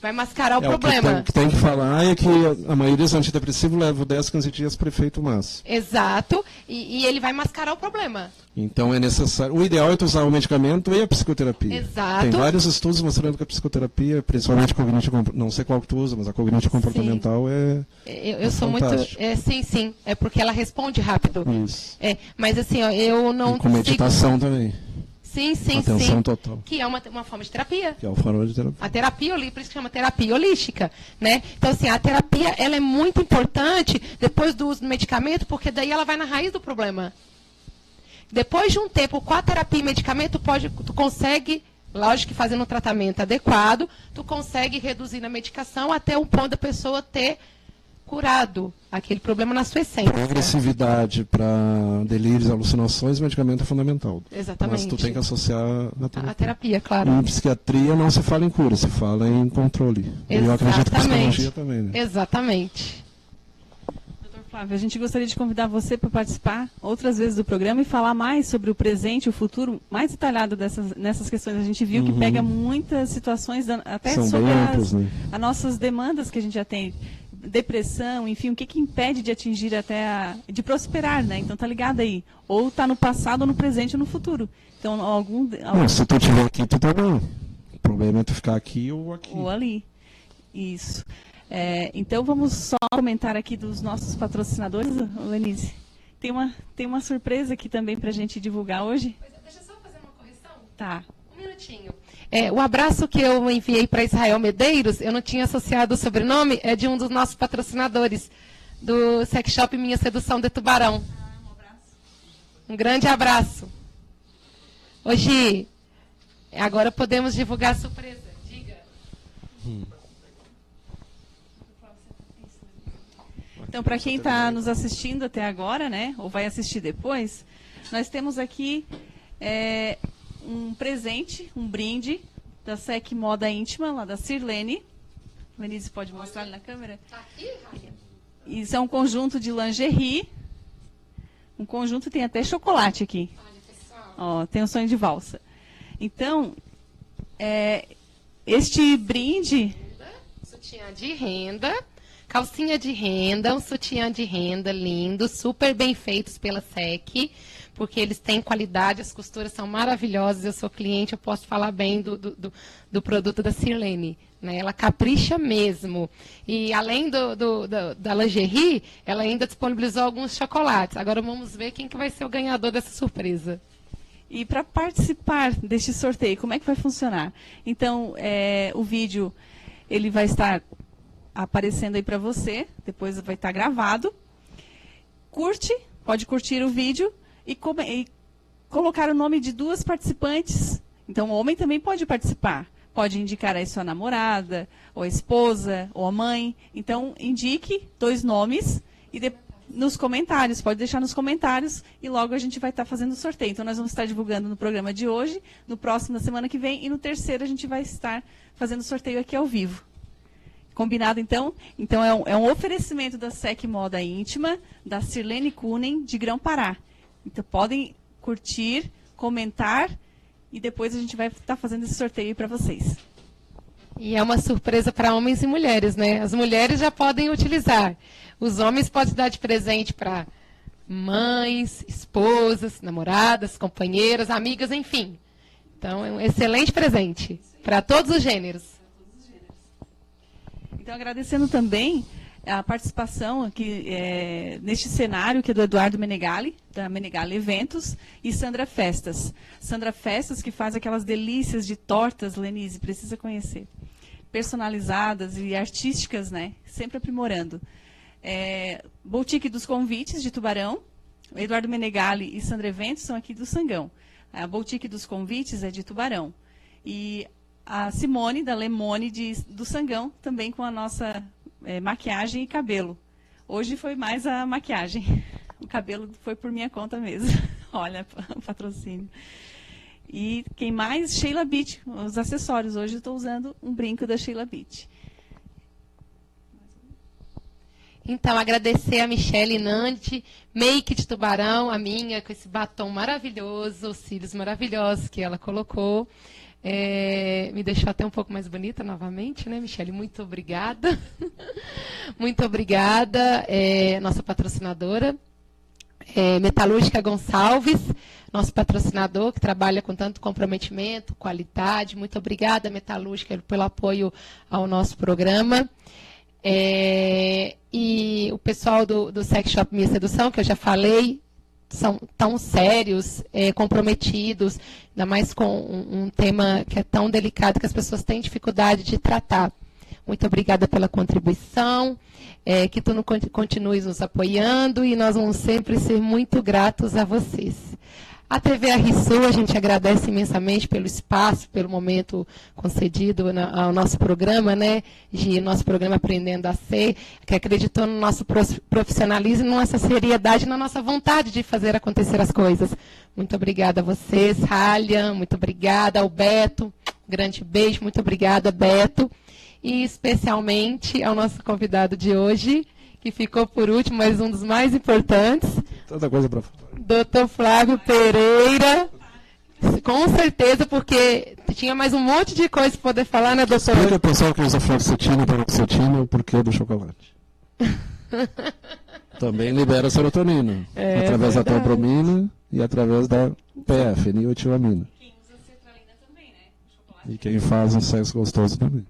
Vai mascarar o problema. O que tem que falar é que a maioria dos antidepressivos leva 10, 15 dias para efeito máximo. Exato. E ele vai mascarar o problema. Então é necessário. O ideal é tu usar o medicamento e a psicoterapia. Exato. Tem vários estudos mostrando que a psicoterapia, principalmente a cognitiva, não sei qual que tu usa, mas a cognitiva comportamental Eu sou muito. fantástico. Sim. É porque ela responde rápido. Isso. Mas assim, ó, eu não. E com meditação também. Sim. Atenção total. Que é uma forma de terapia. Que é a forma de terapia. A terapia holística, por isso que chama terapia holística, né? Então, assim, a terapia, ela é muito importante depois do uso do medicamento, porque daí ela vai na raiz do problema. Depois de um tempo, com a terapia e medicamento, tu consegue, lógico que fazendo um tratamento adequado, tu consegue reduzir na medicação até o ponto da pessoa ter curado aquele problema na sua essência. Progressividade para delírios, alucinações, medicamento é fundamental. Exatamente. Mas tu tem que associar a terapia. A terapia, claro. Em psiquiatria não se fala em cura, se fala em controle. E eu acredito que Exatamente. psicologia também, né? Exatamente. Doutor Flávia, a gente gostaria de convidar você para participar outras vezes do programa e falar mais sobre o presente e o futuro, mais detalhado nessas questões. A gente viu que pega muitas situações, até São sobre bem amplas, né? as nossas demandas que a gente já tem. Depressão, enfim, o que impede de atingir de prosperar, né? Então tá ligado aí. Ou tá no passado, ou no presente, ou no futuro. Então, Não, se tu estiver aqui, tu tá bem. O problema é tu ficar aqui ou aqui. ou ali. Isso. Então vamos só comentar aqui dos nossos patrocinadores, Lenise. Tem uma surpresa aqui também para a gente divulgar hoje. Deixa eu só fazer uma correção. Tá. Um minutinho. O abraço que eu enviei para Israel Medeiros, eu não tinha associado o sobrenome, é de um dos nossos patrocinadores, do Sex Shop Minha Sedução de Tubarão. Um grande abraço. Hoje, agora podemos divulgar a surpresa. Diga. Então, para quem está nos assistindo até agora, né, ou vai assistir depois, nós temos aqui um presente, um brinde da SEC Moda Íntima, lá da Sirlene. Lenise, pode mostrar ali na câmera? Tá aqui, Raia? Isso é um conjunto de lingerie. Um conjunto, tem até chocolate aqui. Olha, pessoal. Ó, tem um sonho de valsa. Então, este brinde... Sutiã de renda, calcinha de renda, um sutiã de renda lindo, super bem feitos pela SEC, porque eles têm qualidade, as costuras são maravilhosas, eu sou cliente, eu posso falar bem do produto da Sirlene. Né? Ela capricha mesmo. E além da lingerie, ela ainda disponibilizou alguns chocolates. Agora vamos ver quem que vai ser o ganhador dessa surpresa. E para participar deste sorteio, como é que vai funcionar? Então, o vídeo ele vai estar aparecendo aí para você, depois vai estar gravado. Pode curtir o vídeo e colocar o nome de duas participantes. Então, o homem também pode participar. Pode indicar aí sua namorada, ou a esposa, ou a mãe. Então, indique 2 nomes e nos comentários, pode deixar nos comentários e logo a gente vai estar fazendo o sorteio. Então, nós vamos estar divulgando no programa de hoje, no próximo, na semana que vem, e no terceiro a gente vai estar fazendo o sorteio aqui ao vivo. Combinado, então? Então, é um oferecimento da SEC Moda Íntima, da Sirlene Kunen, de Grão-Pará. Então, podem curtir, comentar, e depois a gente vai estar fazendo esse sorteio para vocês. E é uma surpresa para homens e mulheres, né? As mulheres já podem utilizar. Os homens podem dar de presente para mães, esposas, namoradas, companheiras, amigas, enfim. Então, é um excelente presente para todos os gêneros. Então, agradecendo também a participação aqui neste cenário, que é do Eduardo Menegali, da Menegali Eventos, e Sandra Festas. Sandra Festas, que faz aquelas delícias de tortas, Lenise, precisa conhecer. Personalizadas e artísticas, né? Sempre aprimorando. Boutique dos Convites, de Tubarão. O Eduardo Menegali e Sandra Eventos são aqui do Sangão. A Boutique dos Convites é de Tubarão. E a Simone, da Lemone, do Sangão, também com a nossa maquiagem e cabelo. Hoje foi mais a maquiagem. O cabelo foi por minha conta mesmo. Olha, o patrocínio. E quem mais? Sheila Beach, os acessórios. Hoje eu estou usando um brinco da Sheila Beach. Então, agradecer a Michele Nandi, make de Tubarão, a minha, com esse batom maravilhoso, os cílios maravilhosos que ela colocou. Me deixou até um pouco mais bonita novamente, né, Michele? Muito obrigada. Muito obrigada, nossa patrocinadora. Metalúrgica Gonçalves, nosso patrocinador, que trabalha com tanto comprometimento, qualidade. Muito obrigada, Metalúrgica, pelo apoio ao nosso programa. E o pessoal do Sex Shop Minha Sedução, que eu já falei, são tão sérios, comprometidos, ainda mais com um tema que é tão delicado que as pessoas têm dificuldade de tratar. Muito obrigada pela contribuição, que tu continues nos apoiando e nós vamos sempre ser muito gratos a vocês. A TV RSU, a gente agradece imensamente pelo espaço, pelo momento concedido ao nosso programa, né? Nosso programa Aprendendo a Ser, que acreditou no nosso profissionalismo, na nossa seriedade, na nossa vontade de fazer acontecer as coisas. Muito obrigada a vocês, Ralian, muito obrigada ao Beto, grande beijo, muito obrigada, Beto. E especialmente ao nosso convidado de hoje, que ficou por último, mas um dos mais importantes, Tanta coisa para falar. Dr. Flávio Pereira. Com certeza, porque tinha mais um monte de coisa para poder falar, né, doutor? Explica ao pessoal que usa fluoxetina e paroxetina o porquê do chocolate. Também libera serotonina, através da teobromina e através da PF, feniletilamina. Quem usa sertralina também, né? E quem faz um sexo gostoso também.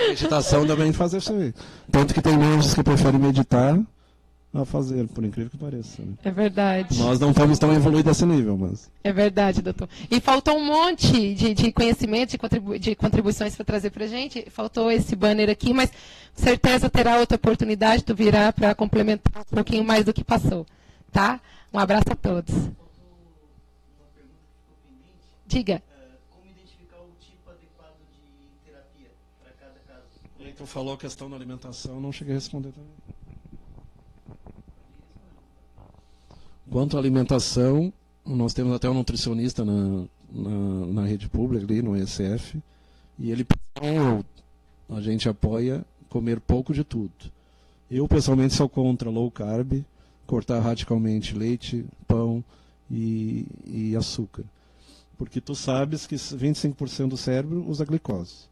Meditação também faz isso aí. Tanto que tem monges que preferem meditar a fazer, por incrível que pareça. Né? É verdade. Nós não estamos tão evoluídos desse nível, mas... É verdade, doutor. E faltou um monte de conhecimento, de contribuições para trazer para a gente. Faltou esse banner aqui, mas com certeza terá outra oportunidade, tu virá para complementar um pouquinho mais do que passou. Tá? Um abraço a todos. Diga. Como identificar o tipo adequado de terapia para cada caso? E tu falou a questão da alimentação, não cheguei a responder também. Quanto à alimentação, nós temos até um nutricionista na rede pública, ali no ESF, e ele, a gente apoia comer pouco de tudo. Eu, pessoalmente, sou contra low carb, cortar radicalmente leite, pão e açúcar. Porque tu sabes que 25% do cérebro usa glicose.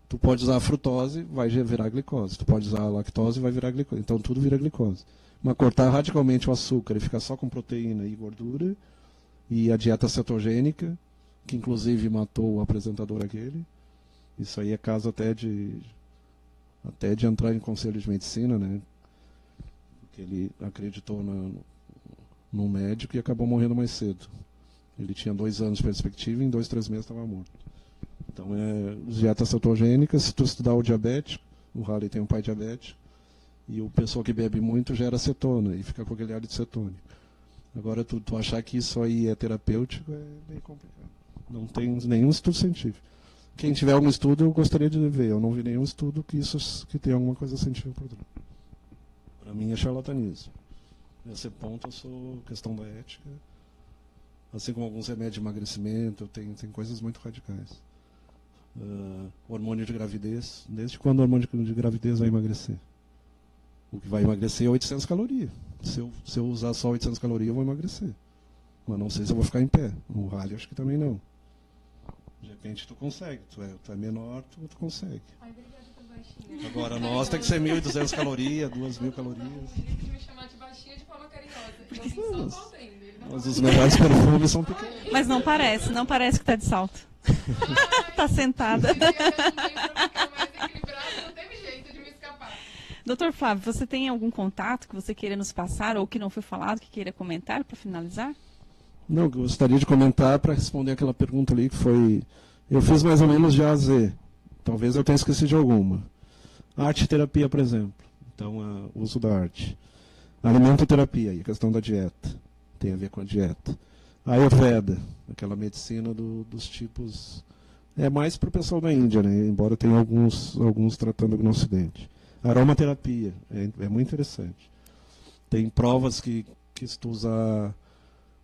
Tu pode usar a frutose, vai virar glicose. Tu pode usar a lactose, vai virar glicose. Então tudo vira glicose. Mas cortar radicalmente o açúcar e ficar só com proteína e gordura, e a dieta cetogênica, que inclusive matou o apresentador aquele, isso aí é caso até de entrar em conselho de medicina, né? Porque ele acreditou num médico e acabou morrendo mais cedo. Ele tinha 2 anos de perspectiva e em 2, 3 meses estava morto. Então dieta cetogênica, se tu estudar o diabético, o Halley tem um pai diabético, e o pessoal que bebe muito gera acetona e fica com aquele hálito cetônico. Agora, tu achar que isso aí é terapêutico é bem complicado. Não tem nenhum estudo científico. Quem tiver algum estudo, eu gostaria de ver. Eu não vi nenhum estudo que tenha alguma coisa científica por trás. Para mim é charlatanismo. Nesse ponto, eu sou questão da ética. Assim como alguns remédios de emagrecimento, tem coisas muito radicais. Hormônio de gravidez. Desde quando o hormônio de gravidez vai emagrecer? O que vai emagrecer é 800 calorias. Se eu usar só 800 calorias, eu vou emagrecer. Mas não sei se eu vou ficar em pé. O Halley acho que também não. De repente tu consegue. Tu é menor, tu consegue. Agora nós tem que ser 1.200 calorias, 2.000 calorias. Me chamar de baixinha de forma carinhosa. Mas os melhores perfumes são pequenos. Mas não parece que tá de salto. Tá sentada. Doutor Flávio, você tem algum contato que você queira nos passar ou que não foi falado, que queira comentar para finalizar? Não, eu gostaria de comentar para responder aquela pergunta ali que foi... Eu fiz mais ou menos de A a Z. Talvez eu tenha esquecido de alguma. Arte-terapia, por exemplo. Então, o uso da arte. Alimento-terapia, a questão da dieta. Tem a ver com a dieta. Ayurveda, aquela medicina dos tipos... É mais para o pessoal da Índia, né? Embora tenha alguns tratando no Ocidente. Aromaterapia, é muito interessante. Tem provas que se tu usar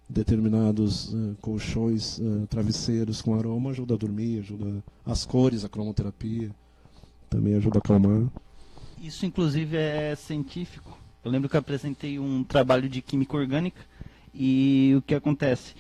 determinados colchões, travesseiros com aroma, ajuda a dormir, ajuda as cores, a cromoterapia, também ajuda a acalmar. Isso, inclusive, é científico. Eu lembro que eu apresentei um trabalho de química orgânica e o que acontece?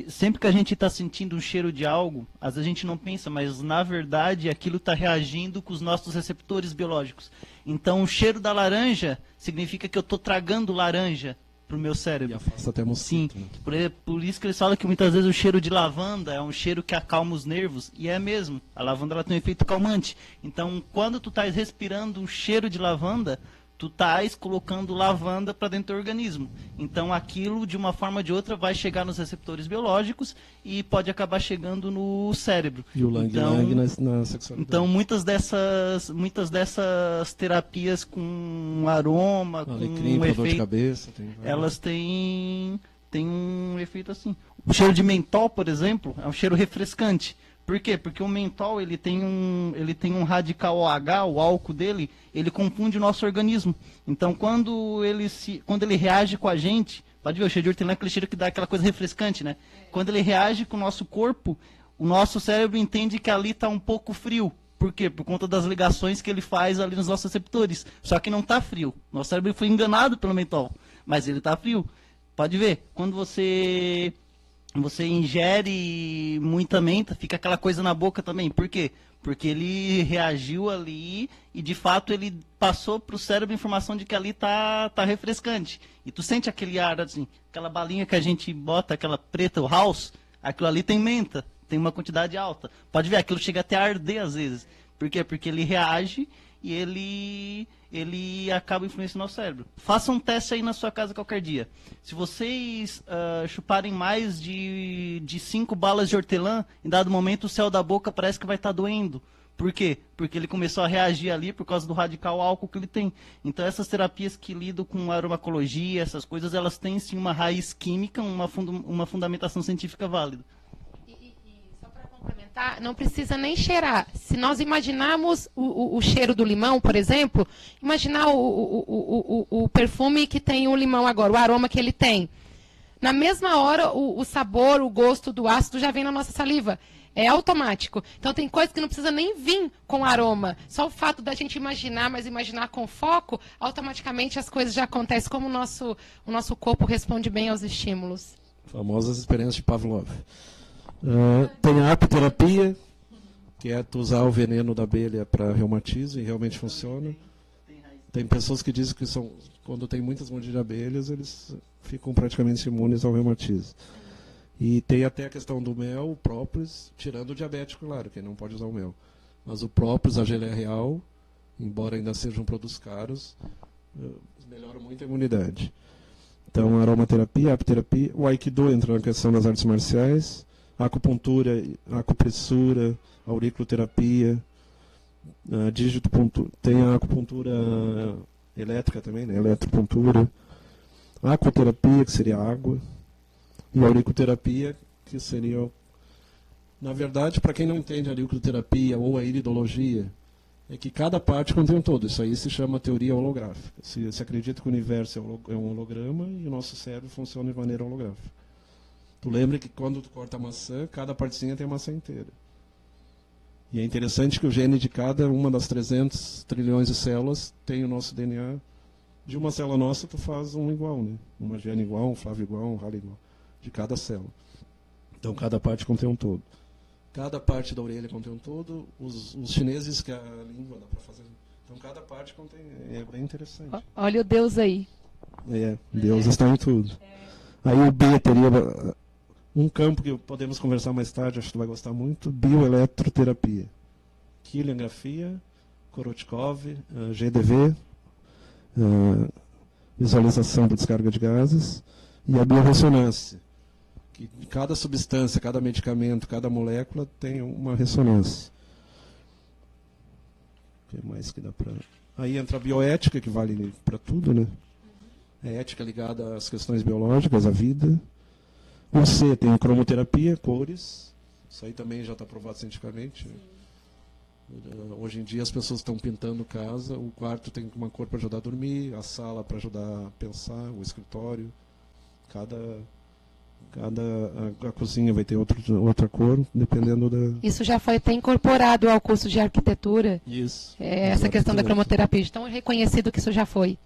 Sempre que a gente está sentindo um cheiro de algo, às vezes a gente não pensa, mas na verdade aquilo está reagindo com os nossos receptores biológicos. Então o cheiro da laranja significa que eu estou tragando laranja para o meu cérebro. E afasta até mosquito. Sim, né? por isso que eles falam que muitas vezes o cheiro de lavanda é um cheiro que acalma os nervos, e é mesmo, a lavanda ela tem um efeito calmante. Então quando tu estás respirando um cheiro de lavanda, tu estás colocando lavanda para dentro do organismo. Então aquilo, de uma forma ou de outra, vai chegar nos receptores biológicos e pode acabar chegando no cérebro. E o lang-lang na sexualidade. Então muitas dessas terapias com aroma, alecrim, com dor de efeito, cabeça, elas têm um efeito assim. O cheiro de mentol, por exemplo, é um cheiro refrescante. Por quê? Porque o mentol ele tem um radical OH, o álcool dele, ele confunde o nosso organismo. Então quando ele reage com a gente, pode ver, o cheiro de hortelã é aquele cheiro que dá aquela coisa refrescante, né? Quando ele reage com o nosso corpo, o nosso cérebro entende que ali está um pouco frio. Por quê? Por conta das ligações que ele faz ali nos nossos receptores. Só que não está frio. Nosso cérebro foi enganado pelo mentol, mas ele está frio. Pode ver, quando você ingere muita menta, fica aquela coisa na boca também. Por quê? Porque ele reagiu ali e de fato ele passou para o cérebro a informação de que ali tá refrescante. E tu sente aquele ar assim, aquela balinha que a gente bota, aquela preta, o house, aquilo ali tem menta, tem uma quantidade alta. Pode ver, aquilo chega até a arder às vezes. Por quê? Porque ele reage e ele acaba influenciando o cérebro. Faça um teste aí na sua casa qualquer dia. Se vocês chuparem mais de 5 balas de hortelã, em dado momento o céu da boca parece que vai estar doendo. Por quê? Porque ele começou a reagir ali por causa do radical álcool que ele tem. Então essas terapias que lidam com aromacologia, essas coisas, elas têm sim uma raiz química, uma fundamentação científica válida. Só para complementar, não precisa nem cheirar. Se nós imaginarmos o cheiro do limão, por exemplo, imaginar o perfume que tem o limão agora, o aroma que ele tem. Na mesma hora, o sabor, o gosto do ácido já vem na nossa saliva. É automático. Então, tem coisas que não precisa nem vir com aroma. Só o fato da gente imaginar, mas imaginar com foco, automaticamente as coisas já acontecem, como o nosso corpo responde bem aos estímulos. Famosas experiências de Pavlov. Tem a apoterapia, que é tu usar o veneno da abelha para reumatismo, e realmente funciona. Tem pessoas que dizem que quando tem muitas mordidinhas de abelhas, eles ficam praticamente imunes ao reumatismo. E tem até a questão do mel, o própolis, tirando o diabético, claro, que não pode usar o mel. Mas o própolis, a geleia real, embora ainda sejam produtos caros, melhora muito a imunidade. Então, aromaterapia, apoterapia, o aikido entra na questão das artes marciais, acupuntura, acupressura, auriculoterapia, tem a acupuntura elétrica também, né? Eletropuntura, aquoterapia, que seria água, e a auriculoterapia, que seria, na verdade, para quem não entende a auriculoterapia ou a iridologia, é que cada parte contém um todo. Isso aí se chama teoria holográfica. Se acredita que o universo é um holograma e o nosso cérebro funciona de maneira holográfica. Tu lembra que quando tu corta a maçã, cada partezinha tem a maçã inteira. E é interessante que o gene de cada uma das 300 trilhões de células tem o nosso DNA. De uma célula nossa, tu faz um igual, né? Uma gene igual, um Flávio igual, um Ralo igual. De cada célula. Então, cada parte contém um todo. Cada parte da orelha contém um todo. Os chineses, que a língua dá para fazer. Então, cada parte contém. É bem interessante. Olha o Deus aí. Deus está em tudo. Aí o B teria um campo que podemos conversar mais tarde, acho que tu vai gostar muito, bioeletroterapia. Quiliografia, Korotkov, GDV, visualização da descarga de gases, e a biorressonância. Que cada substância, cada medicamento, cada molécula tem uma ressonância. O que mais que dá para... Aí entra a bioética, que vale para tudo, né? É ética ligada às questões biológicas, à vida. O C tem cromoterapia, cores. Isso aí também já está provado cientificamente. Hoje em dia as pessoas estão pintando casa. O quarto tem uma cor para ajudar a dormir, a sala para ajudar a pensar, o escritório. A cozinha vai ter outra cor, dependendo da... Isso já foi até incorporado ao curso de arquitetura. Isso. Essa questão da cromoterapia. Tão reconhecido que isso já foi.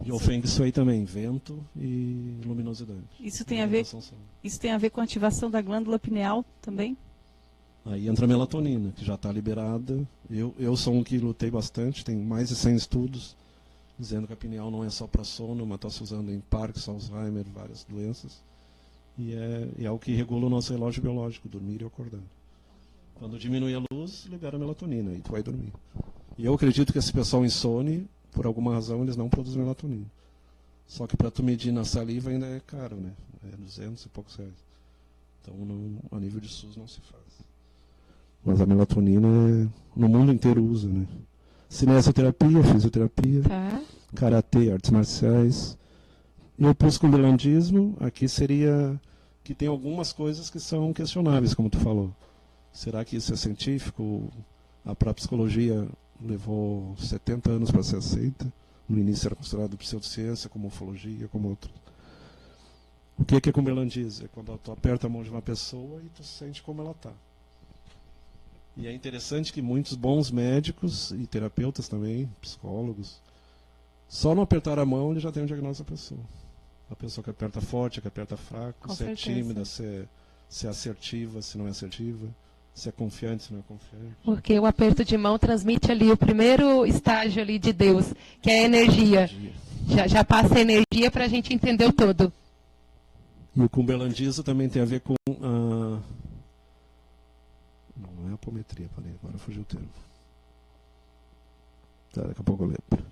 E o Feng Shui também, vento e luminosidade. Isso tem a ver com a ativação da glândula pineal também? Aí entra a melatonina, que já está liberada. Eu sou um que lutei bastante, tem mais de 100 estudos dizendo que a pineal não é só para sono, mas está se usando em Parkinson, Alzheimer, várias doenças. E é o que regula o nosso relógio biológico, dormir e acordar. Quando diminui a luz, libera a melatonina, e tu vai dormir. E eu acredito que esse pessoal insone, por alguma razão, eles não produzem melatonina. Só que para tu medir na saliva ainda é caro, né? É 200 e poucos reais. Então, a nível de SUS não se faz. Mas a melatonina, no mundo inteiro usa, né? Cinesioterapia, fisioterapia, karatê, artes marciais. E o pulsculandismo, aqui seria que tem algumas coisas que são questionáveis, como tu falou. Será que isso é científico? A própria psicologia levou 70 anos para ser aceita. No início era considerado pseudociência, como ufologia, como outro. O que é cumberlandismo? É quando tu aperta a mão de uma pessoa e tu sente como ela está. E é interessante que muitos bons médicos e terapeutas também, psicólogos, só no apertar a mão ele já tem um diagnóstico da pessoa. A pessoa que aperta forte, que aperta fraco, Com se é certeza. tímida, se é assertiva, se não é assertiva, se é confiante, se não é confiante. Porque o aperto de mão transmite ali o primeiro estágio ali de Deus, que é a energia. Já passa a energia para a gente entender o todo. E o cumberlandismo também tem a ver com a... Não é apometria, parei, agora fugiu o termo. Tá, daqui a pouco eu lembro.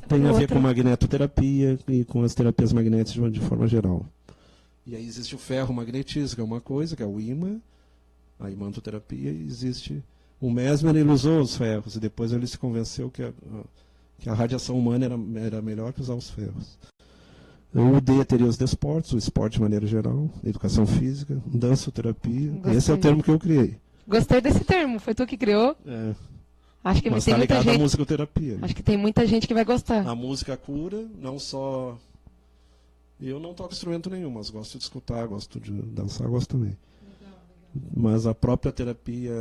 Tem a ver com magnetoterapia e com as terapias magnéticas de forma geral. E aí existe o ferro magnetismo, que é uma coisa, que é o ímã, a imantoterapia, e existe... O Mesmer, ele usou os ferros, e depois ele se convenceu que a radiação humana era melhor que usar os ferros. O D teria os desportos, o esporte de maneira geral, educação física, dançoterapia. Gostei. Esse é o termo que eu criei. Gostei desse termo, foi tu que criou? É, Acho que mas tem está muita ligado à gente. musicoterapia. Né? Acho que tem muita gente que vai gostar. A música cura, não só... Eu não toco instrumento nenhum, mas gosto de escutar, gosto de dançar, gosto também. Mas a própria terapia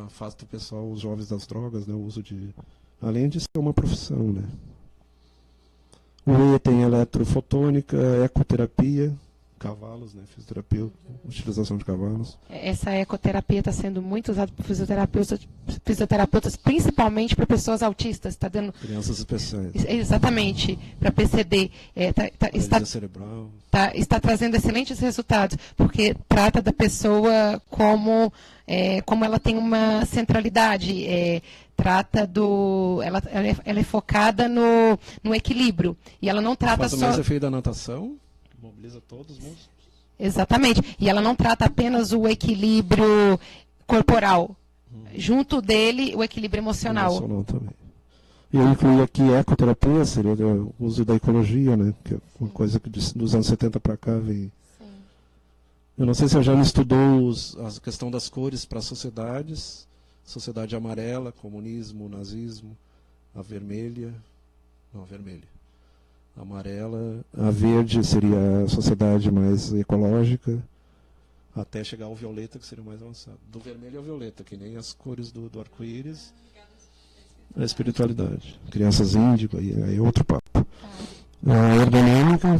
afasta o pessoal, os jovens das drogas, né, o uso de... Além de ser uma profissão, né? O E tem eletrofotônica, ecoterapia, cavalos, né, fisioterapia, utilização de cavalos. Essa ecoterapia está sendo muito usada por fisioterapeutas, principalmente para pessoas autistas. Está dando Crianças especiais. exatamente para PCD. Paralisia cerebral. Está trazendo excelentes resultados, porque trata da pessoa como ela tem uma centralidade, trata do... Ela é focada no equilíbrio, e ela não trata Faz o só... mesmo efeito da natação, mobiliza todos os músculos. Exatamente, e ela não trata apenas o equilíbrio corporal, junto dele o equilíbrio emocional. Emocional também. E eu incluí aqui ecoterapia, seria o uso da ecologia, né? Que é uma coisa que dos anos 70 para cá vem. Eu não sei se a Jana estudou a questão das cores para as sociedades. Sociedade amarela, comunismo, nazismo, a vermelha. Não, a vermelha. A amarela, a verde seria a sociedade mais ecológica, até chegar ao violeta, que seria o mais avançado. Do vermelho ao violeta, que nem as cores do arco-íris. A espiritualidade. Crianças índigo, aí é outro papo. A ergonômica,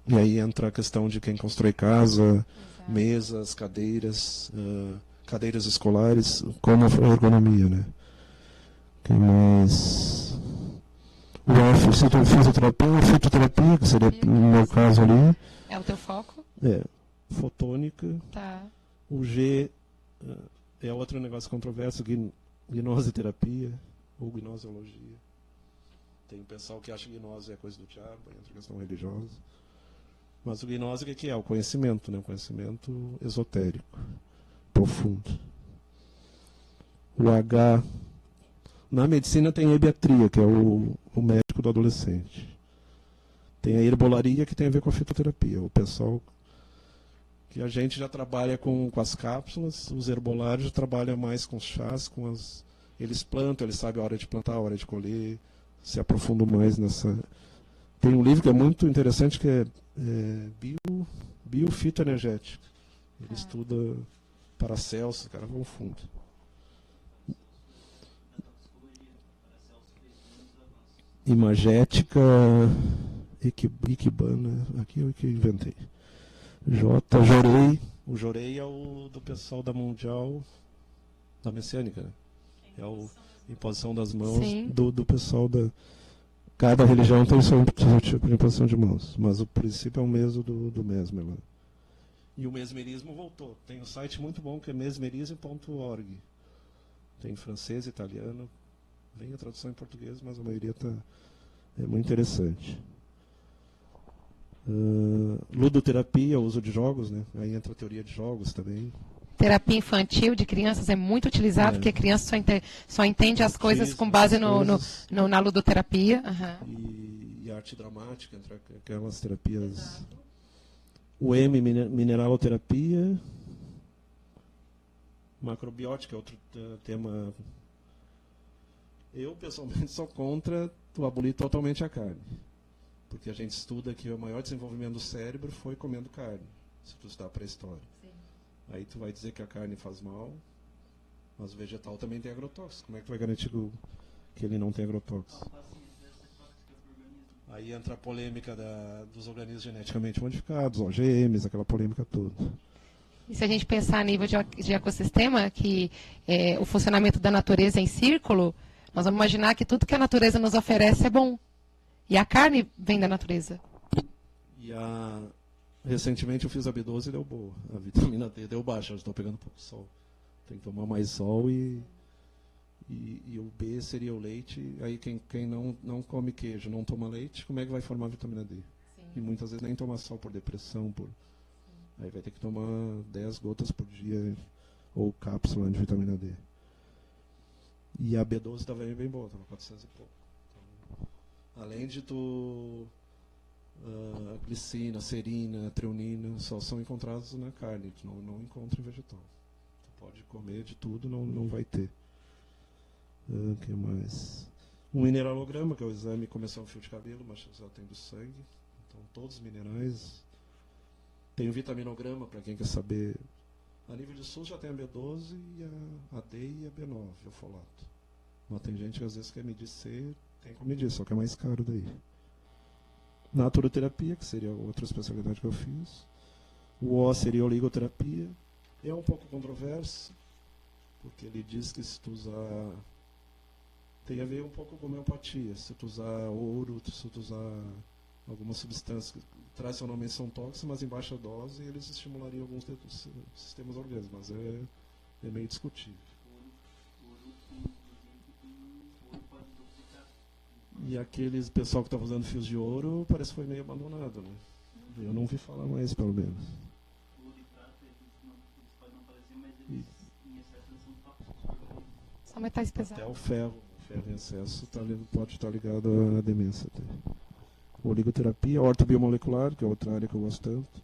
e aí entra a questão de quem constrói casa, mesas, cadeiras, cadeiras escolares, como a ergonomia, né? Quem mais? O F, fisioterapia, fitoterapia, que seria no meu caso ali. É o teu foco? Fotônica. Tá. O G é outro negócio controverso, gnoseterapia ou gnoseologia. Tem um pessoal que acha que gnose é coisa do diabo, entra questão religiosa. Mas o gnose o que é? O conhecimento, né? O conhecimento esotérico, profundo. O H... Na medicina tem a ebiatria, que é o médico do adolescente. Tem a herbolaria, que tem a ver com a fitoterapia. O pessoal que a gente já trabalha com as cápsulas, os herbolários já trabalham mais com os chás, eles plantam, eles sabem a hora de plantar, a hora de colher, se aprofundam mais nessa... Tem um livro que é muito interessante, que é biofitoenergética. Ele estuda Paracelso, cara, vão fundo. Imagética, Ikebana, aqui é o que eu inventei. Jorei. O Jorei é o do pessoal da Mundial, da Messiânica, né? É a imposição das mãos do pessoal da... Cada religião tem seu tipo de imposição de mãos, mas o princípio é o mesmo do Mesmer. Né? E o mesmerismo voltou. Tem um site muito bom que é mesmerismo.org. Tem francês, italiano, vem a tradução em português, mas a maioria é muito interessante. Ludoterapia, uso de jogos, né? Aí entra a teoria de jogos também. Terapia infantil de crianças é muito utilizado, porque a criança só entende as coisas com base na ludoterapia. E arte dramática, entre aquelas terapias. O M, mineraloterapia. Macrobiótica é outro tema. Eu, pessoalmente, sou contra tu abolir totalmente a carne. Porque a gente estuda que o maior desenvolvimento do cérebro foi comendo carne, se tu estudar a pré-história. Aí tu vai dizer que a carne faz mal, Mas o vegetal também tem agrotóxico. Como é que tu vai garantir que ele não tem agrotóxico? Aí entra a polêmica dos organismos geneticamente modificados, OGMs, aquela polêmica toda. E se a gente pensar a nível de ecossistema, que o funcionamento da natureza é em círculo, nós vamos imaginar que tudo que a natureza nos oferece é bom. E a carne vem da natureza. Recentemente eu fiz a B12 e deu boa. A vitamina D deu baixa, eu estou pegando pouco sol. Tem que tomar mais sol e o B seria o leite. Aí quem não come queijo, não toma leite, como é que vai formar vitamina D? Sim. E muitas vezes nem toma sol por depressão. Aí vai ter que tomar 10 gotas por dia ou cápsula de vitamina D. E a B12 estava bem boa, estava 400 e pouco. Então, além de glicina, serina, treonina, só são encontrados na carne, tu não encontra em vegetal. Tu pode comer de tudo, não vai ter. O que mais? Um mineralograma, que é o exame começou um fio de cabelo, mas já tem do sangue. Então todos os minerais. Tem o vitaminograma, para quem quer saber. A nível de SUS já tem a B12, a D e a B9, o folato. Mas tem gente que às vezes quer medir C, tem como medir, só que é mais caro daí. Naturoterapia, que seria outra especialidade que eu fiz. O O seria oligoterapia. É um pouco controverso, porque ele diz que se tu usar... Tem a ver um pouco com homeopatia. Se tu usar ouro, se tu usar alguma substância que tradicionalmente são tóxicas, mas em baixa dose, eles estimulariam alguns sistemas orgânicos, mas é meio discutível. E aqueles pessoal que estava usando fios de ouro, parece que foi meio abandonado, né? Eu não ouvi falar mais, pelo menos. São metais pesados. Até o ferro em excesso pode estar ligado à demência. Oligoterapia, ortobiomolecular, que é outra área que eu gosto tanto.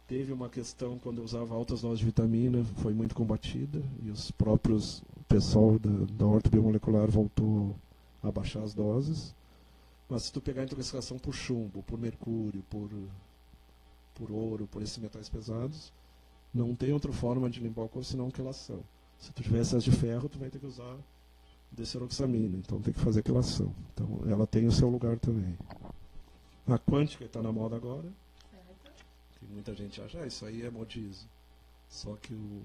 Teve uma questão, quando eu usava altas doses de vitamina, foi muito combatida, e o pessoal da ortobiomolecular voltou a baixar as doses. Mas se tu pegar a intoxicação por chumbo, por mercúrio, por ouro, por esses metais pesados, não tem outra forma de limpar o corpo senão quelação. Se tu tivesse as de ferro, tu vai ter que usar deseroxamina, então tem que fazer quelação. Então ela tem o seu lugar também. A quântica está na moda agora, que muita gente acha, isso aí é modismo. Só que o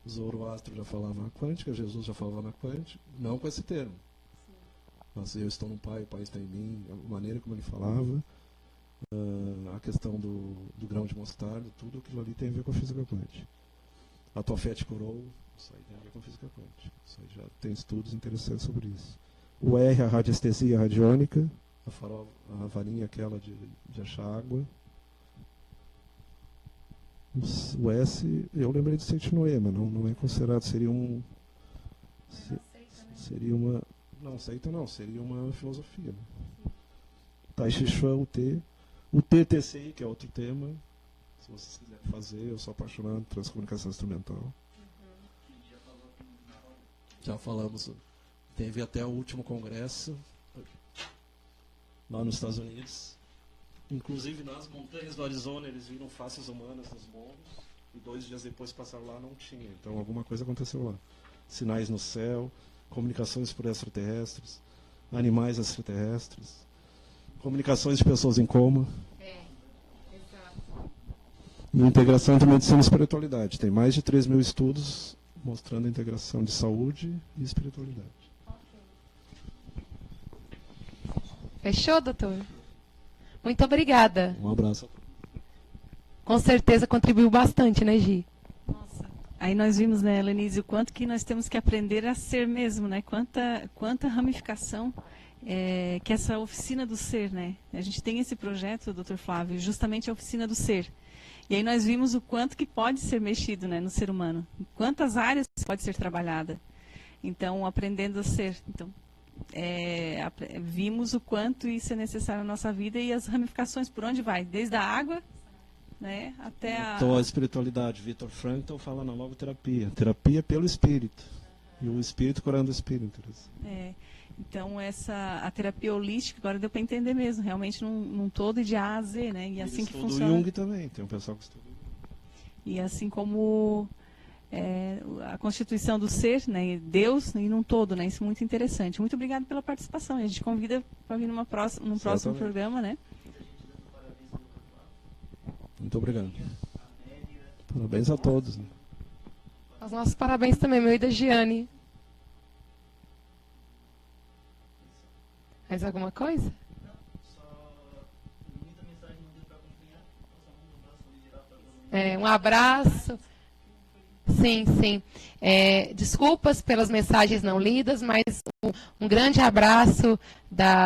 Zoroastro já falava na quântica, Jesus já falava na quântica, não com esse termo. Mas eu estou no Pai, o Pai está em mim, a maneira como ele falava, a questão do grão de mostarda, tudo aquilo ali tem a ver com a física quântica. A Tofete curou, isso aí tem a ver com a física quântica. Isso aí já tem estudos interessantes sobre isso. O R, a radiestesia radiônica, a varinha aquela de achar água. O S, eu lembrei de Seitinoe, mas não é considerado, seria uma... Não, seita não, seria uma filosofia. Né? Tai Chi Chuan, o T. O TTCI, que é outro tema. Se vocês quiserem fazer, eu sou apaixonado por transcomunicação instrumental. Já falamos. Teve até o último congresso lá nos Estados Unidos. Inclusive nas montanhas do Arizona eles viram faces humanas nos morros. E 2 dias depois passaram lá, não tinha. Então alguma coisa aconteceu lá. Sinais no céu, comunicações por extraterrestres, animais extraterrestres, comunicações de pessoas em coma. Exato. E integração entre medicina e espiritualidade. Tem mais de 3.000 estudos mostrando a integração de saúde e espiritualidade. Fechou, doutor? Muito obrigada. Um abraço. Com certeza contribuiu bastante, né, Gi? Nossa. Aí nós vimos, né, Lenise, o quanto que nós temos que aprender a ser mesmo, né? Quanta ramificação que essa oficina do ser, né? A gente tem esse projeto, Dr. Flávio, justamente a oficina do ser. E aí nós vimos o quanto que pode ser mexido, né, no ser humano. Quantas áreas pode ser trabalhada. Então, aprendendo a ser. Então, vimos o quanto isso é necessário na nossa vida e as ramificações por onde vai. Desde a água, né, até a espiritualidade. Viktor Frankl fala na logoterapia. Terapia pelo espírito. E o espírito curando o espírito. Então, a terapia holística, agora deu para entender mesmo, realmente num todo de A a Z, né? E assim que funciona. O Jung também, tem um pessoal que estuda. E assim como a constituição do ser, né, Deus e num todo, né, isso é muito interessante. Muito obrigada pela participação. A gente convida para vir num próximo programa, né? Muito obrigado. Parabéns a todos. Né? Os nossos parabéns também, meu e da Giane. Mais alguma coisa? Um abraço. Sim, sim. Desculpas pelas mensagens não lidas, mas um grande abraço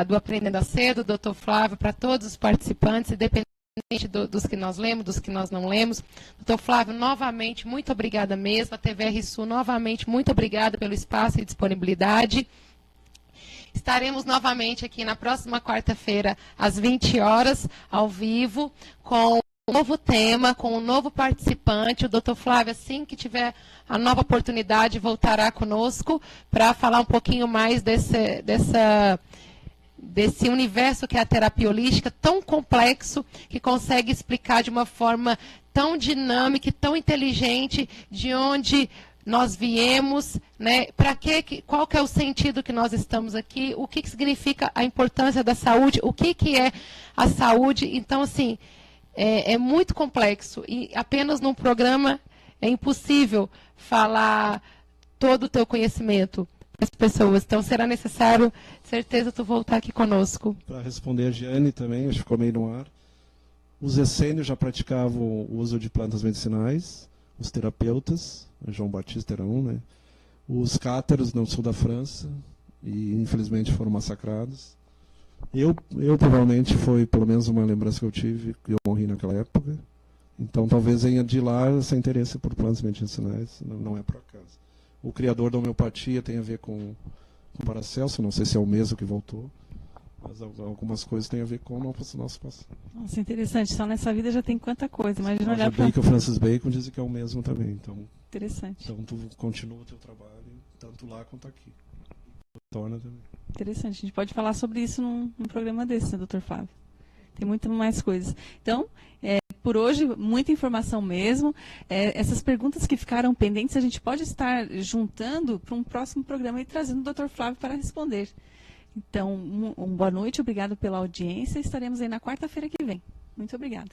do Aprendendo a Ser, do Dr. Flávio, para todos os participantes, independente dos que nós lemos, dos que nós não lemos. Dr. Flávio, novamente, muito obrigada mesmo. A TVR Sul, novamente, muito obrigada pelo espaço e disponibilidade. Estaremos novamente aqui na próxima quarta-feira, às 20 horas, ao vivo, com um novo tema, com um novo participante. O Dr. Flávio, assim que tiver a nova oportunidade, voltará conosco para falar um pouquinho mais desse universo que é a terapia holística, tão complexo, que consegue explicar de uma forma tão dinâmica e tão inteligente de onde nós viemos, né? Qual que é o sentido que nós estamos aqui, o que significa a importância da saúde, o que é a saúde. Então, assim, é muito complexo e apenas num programa é impossível falar todo o teu conhecimento para as pessoas. Então, será necessário, certeza, tu voltar aqui conosco. Para responder a Giane também, acho que ficou meio no ar. Os essênios já praticavam o uso de plantas medicinais, os terapeutas, João Batista era um, né? Os cátaros no sul da França, e infelizmente foram massacrados. Eu provavelmente, foi pelo menos uma lembrança que eu tive, que eu morri naquela época. Então talvez venha de lá esse interesse por plantas medicinais, não é por acaso. O criador da homeopatia tem a ver com Paracelso, não sei se é o mesmo que voltou, mas algumas coisas têm a ver com o nosso passado. Nossa, interessante. Só nessa vida já tem quanta coisa. Imagina olhar para... O Francis Bacon dizem que é o mesmo também. Então, interessante. Então tu continua o teu trabalho, tanto lá quanto aqui. Torna também. Interessante. A gente pode falar sobre isso num programa desse, né, Dr. Flávio? Tem muito mais coisas. Então, por hoje, muita informação mesmo. Essas perguntas que ficaram pendentes, a gente pode estar juntando para um próximo programa e trazendo o Dr. Flávio para responder. Então, boa noite, obrigado pela audiência. Estaremos aí na quarta-feira que vem. Muito obrigada.